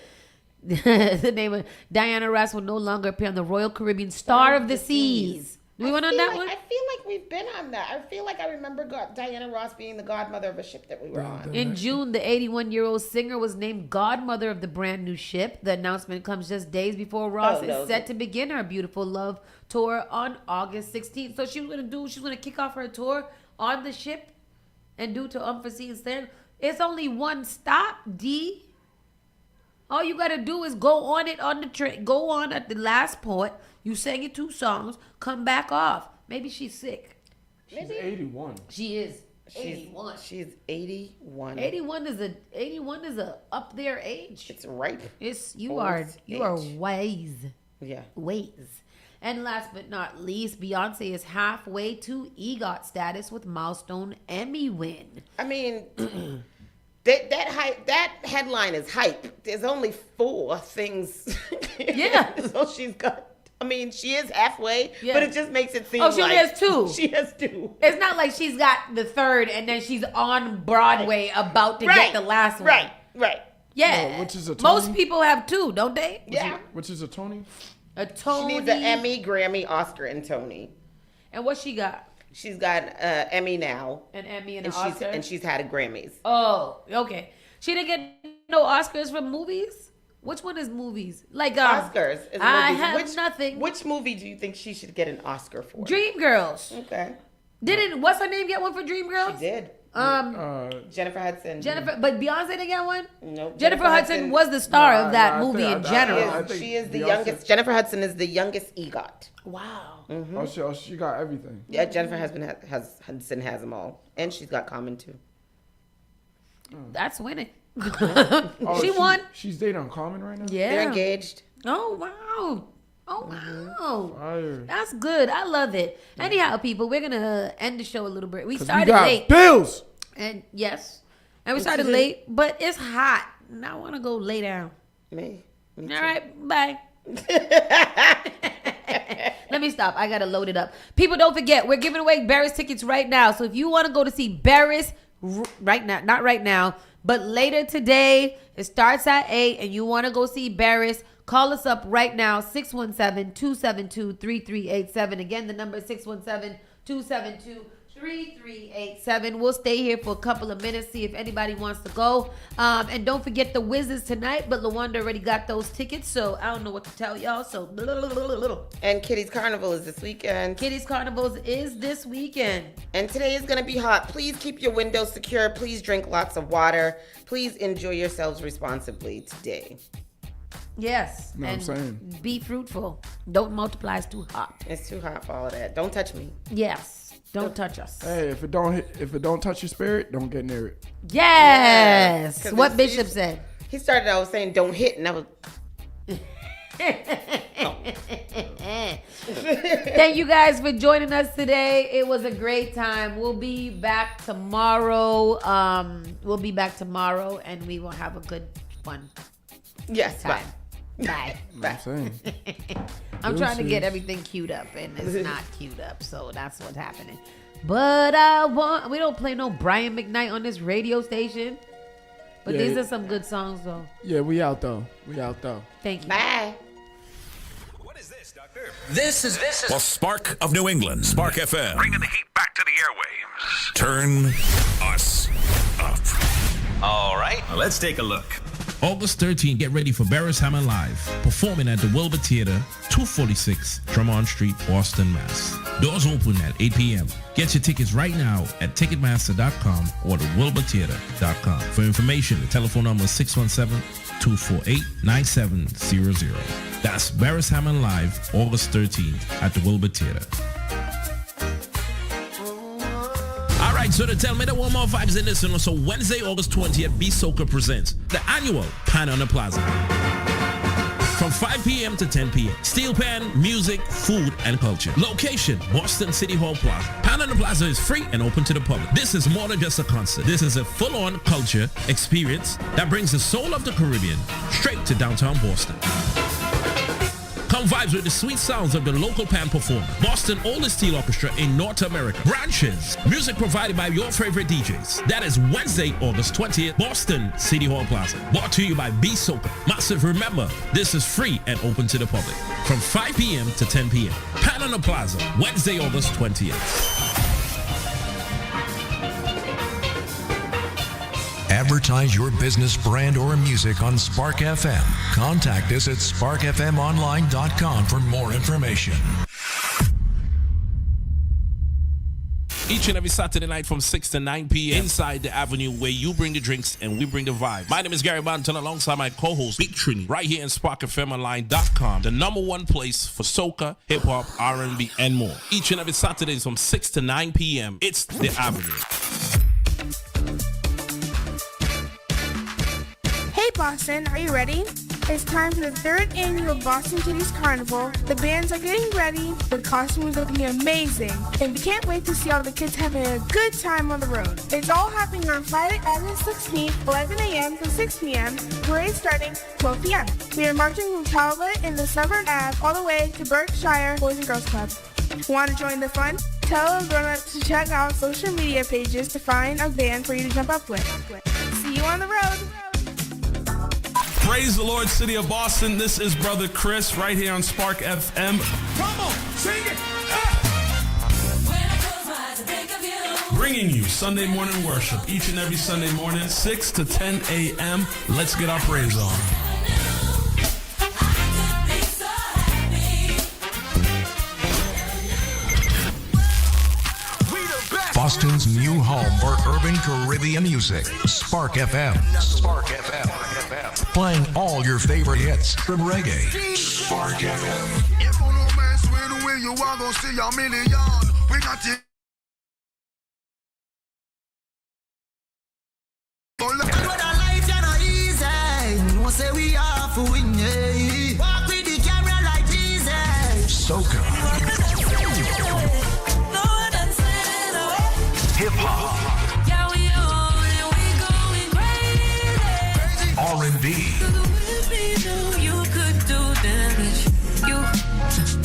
S11: The name of Diana Ross will no longer appear on the Royal Caribbean Star of the Seas. Do we went on that one?
S12: I feel like we've been on that. I feel like I remember Diana Ross being the godmother of a ship that we were on.
S11: In June, the 81-year-old singer was named godmother of the brand new ship. The announcement comes just days before Ross is set to begin her beautiful love tour on August 16th. So she's gonna kick off her tour on the ship, and due to unforeseen stand, it's only one stop, D. All you gotta do is go on it on the train, go on at the last port. You sang your 2 songs, come back off. Maybe she's sick.
S10: She's 81.
S11: She is 81.
S12: She's 81.
S11: 81 is a up there age.
S12: It's ripe.
S11: You are wise.
S12: Yeah.
S11: Ways. And last but not least, Beyonce is halfway to EGOT status with milestone Emmy win.
S12: I mean, that headline is hype. There's only 4 things.
S11: Yeah.
S12: So she's got. I mean, she is halfway,
S11: Yeah.
S12: but it just makes it seem
S11: Oh, she
S12: like
S11: only has 2.
S12: She has 2.
S11: It's not like she's got the 3rd and then she's on Broadway about to get the last one.
S12: Right.
S11: Yeah.
S10: No, which is a Tony?
S11: Most people have 2, don't they?
S12: Yeah.
S10: Which is a Tony?
S11: A Tony.
S12: She needs an Emmy, Grammy, Oscar, and Tony.
S11: And what she got?
S12: She's got Emmy now.
S11: An Emmy and an
S12: she's,
S11: Oscar?
S12: And she's had a Grammys.
S11: Oh, okay. She didn't get no Oscars for movies? Which one is movies? Like
S12: Oscars. Is
S11: I
S12: movies.
S11: have nothing.
S12: Which movie do you think she should get an Oscar for?
S11: Dreamgirls.
S12: Okay.
S11: Didn't what's her name get one for Dreamgirls?
S12: She did. Jennifer Hudson.
S11: But Beyonce didn't get one?
S12: Nope.
S11: Jennifer Hudson was the star of that movie in general.
S12: She is the youngest. Jennifer Hudson is the youngest EGOT.
S11: Wow.
S12: Mm-hmm.
S10: Oh, she got everything.
S12: Yeah, Jennifer Hudson has them all, and she's got Common too.
S11: That's winning.
S10: Oh,
S11: she won.
S10: She's dating Common right now?
S11: Yeah.
S12: They're engaged.
S11: Oh wow. Oh wow.
S10: Fire.
S11: That's good. I love it. Anyhow, people, we're gonna end the show a little bit. We
S10: 'Cause
S11: started
S10: we got
S11: late.
S10: bills.
S11: And yes. And we started late, but it's hot. And I wanna go lay down.
S12: Me
S11: All
S12: too.
S11: right, bye. Let me stop. I gotta load it up. People, don't forget, we're giving away Barris tickets right now. So if you want to go to see Barris right now, not right now, but later today, it starts at 8, and you want to go see Barris, call us up right now, 617-272-3387. Again, the number is 617-272-3387. We'll stay here for a couple of minutes, see if anybody wants to go. And don't forget the Wiz is tonight, but LaWanda already got those tickets, so I don't know what to tell y'all. So,
S12: And Kitty's Carnival is this weekend.
S11: Kitty's Carnivals is this weekend.
S12: And today is going to be hot. Please keep your windows secure. Please drink lots of water. Please enjoy yourselves responsibly today.
S11: Yes.
S10: Know what I'm saying?
S11: Be fruitful. Don't multiply. It's too hot.
S12: It's too hot for all of that. Don't touch me.
S11: Yes. Don't touch us.
S10: Hey, if it don't touch your spirit, don't get near it.
S11: Yes.
S12: 'Cause
S11: What Bishop said.
S12: He started out saying don't hit, and I was
S11: Thank you guys for joining us today. It was a great time. We'll be back tomorrow. And we will have a good fun.
S12: Yes.
S11: Time. Bye.
S12: Bye.
S11: I'm trying to get everything queued up, and it's not queued up, so that's what's happening. But we don't play no Brian McKnight on this radio station. But these are some good songs, though.
S10: Yeah, we out though.
S11: Thank you.
S12: Bye.
S2: This is the Spark of New England. Spark FM. Bringing the heat back to the airwaves. Turn us up.
S1: All right, let's take a look. August 13th, get ready for Barris Hammond Live, performing at the Wilbur Theater, 246 Drummond Street, Boston, Mass. Doors open at 8 p.m. Get your tickets right now at Ticketmaster.com or thewilburtheater.com. For information, the telephone number is 617-248-9700. That's Barris Hammond Live, August 13th at the Wilbur Theater. All right, so to tell me that one more vibes in this one. So Wednesday, August 20th, B Soca presents the annual Pan on the Plaza. From 5 p.m. to 10 p.m. Steel pan, music, food, and culture. Location, Boston City Hall Plaza. Pan on the Plaza is free and open to the public. This is more than just a concert. This is a full-on culture experience that brings the soul of the Caribbean straight to downtown Boston. Come vibes with the sweet sounds of the local pan performer. Boston oldest steel orchestra in North America. Branches. Music provided by your favorite DJs. That is Wednesday, August 20th, Boston City Hall Plaza. Brought to you by B Soca. Massive, remember, this is free and open to the public. From 5 p.m. to 10 p.m. Pan on the Plaza, Wednesday, August 20th.
S2: Advertise your business, brand, or music on Spark FM. Contact us at sparkfmonline.com for more information.
S1: Each and every Saturday night from 6 to 9 p.m. inside the Avenue, where you bring the drinks and we bring the vibe. My name is Gary Banton alongside my co-host Big Trini, right here in SparkFMOnline.com, the number one place for soca, hip-hop, R&B, and more. Each and every Saturday from 6 to 9 p.m. It's the Avenue.
S3: Hey Boston, are you ready? It's time for the 3rd annual Boston Titties Carnival. The bands are getting ready, the costumes are looking amazing, and we can't wait to see all the kids having a good time on the road. It's all happening on Friday, August 16th, 11 a.m. to 6 p.m., parade starting 12 p.m. We are marching from Talbot in the Suburban Ave all the way to Berkshire Boys and Girls Club. Want to join the fun? Tell a grown-up to check out social media pages to find a band for you to jump up with. See you on the road.
S4: Praise the Lord, City of Boston. This is Brother Chris right here on Spark FM.
S5: Come on, sing it.
S4: Bringing you Sunday morning worship each and every Sunday morning, 6 to 10 a.m. Let's get our praise on.
S2: Boston's new home for urban Caribbean music. Spark FM. Spark FM. Playing all your favorite hits from reggae. Spark FM.
S5: If you no man swear the way you are gonna see a million. We got it.
S6: Say we are for win, yeah. Walk with the camera like Jesus.
S2: Soca. Hip hop.
S7: Yeah, we going crazy.
S2: R&B.
S7: You could do damage.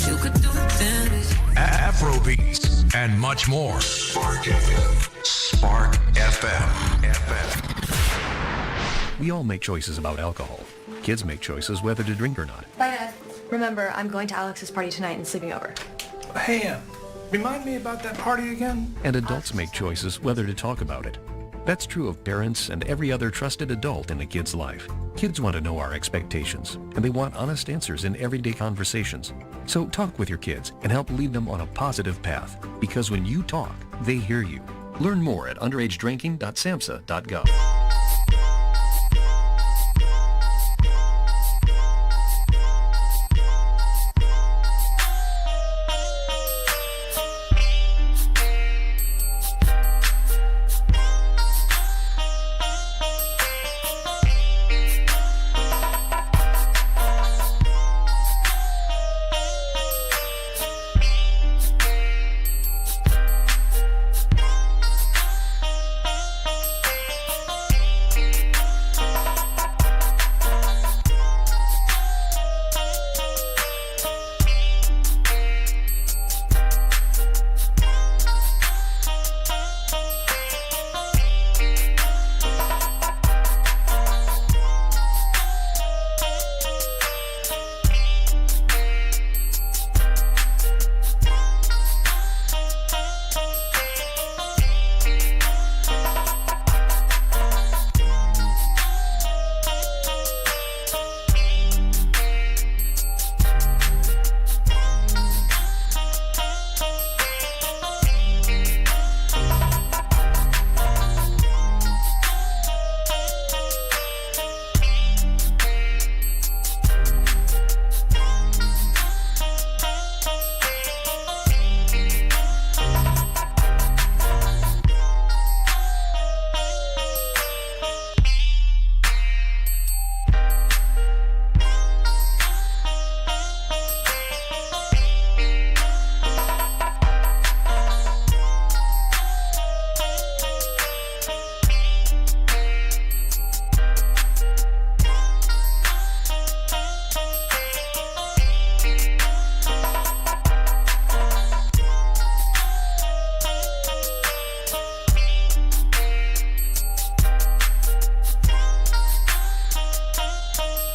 S7: You could do damage.
S2: Afrobeats and much more. Spark FM. Spark FM.
S8: We all make choices about alcohol. Kids make choices whether to drink or not.
S9: Bye, Dad. Remember, I'm going to Alex's party tonight and sleeping over.
S17: Hey, remind me about that party again?
S8: And adults make choices whether to talk about it. That's true of parents and every other trusted adult in a kid's life. Kids want to know our expectations, and they want honest answers in everyday conversations. So talk with your kids and help lead them on a positive path, because when you talk, they hear you. Learn more at underagedrinking.samhsa.gov.